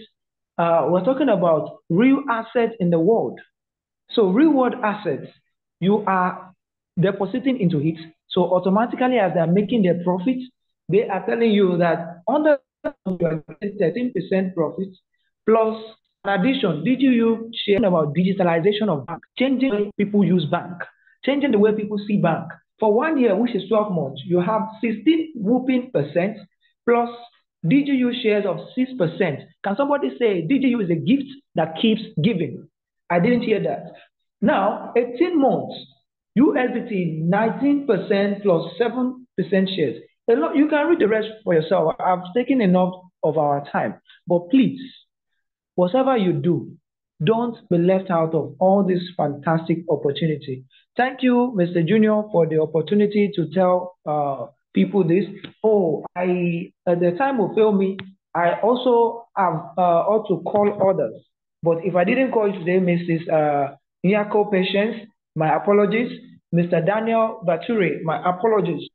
Speaker 1: We're talking about real assets in the world. So real world assets, you are depositing into it. So automatically, as they're making their profits, they are telling you that under you are getting 13% profit plus in addition, did you share about digitalization of bank, changing the way people use bank, changing the way people see bank? For 1 year, which is 12 months, you have 16 whooping percent plus DigiU shares of 6%. Can somebody say DigiU is a gift that keeps giving? I didn't hear that. Now, 18 months, USDT 19% plus 7% shares. A lot, you can read the rest for yourself. I've taken enough of our time. But please, whatever you do, don't be left out of all this fantastic opportunity. Thank you, Mr. Junior, for the opportunity to tell people this. Oh, the time will fail me. I also have ought to call others. But if I didn't call you today, Mrs. Nyako Patience, my apologies. Mr. Daniel Bature, my apologies.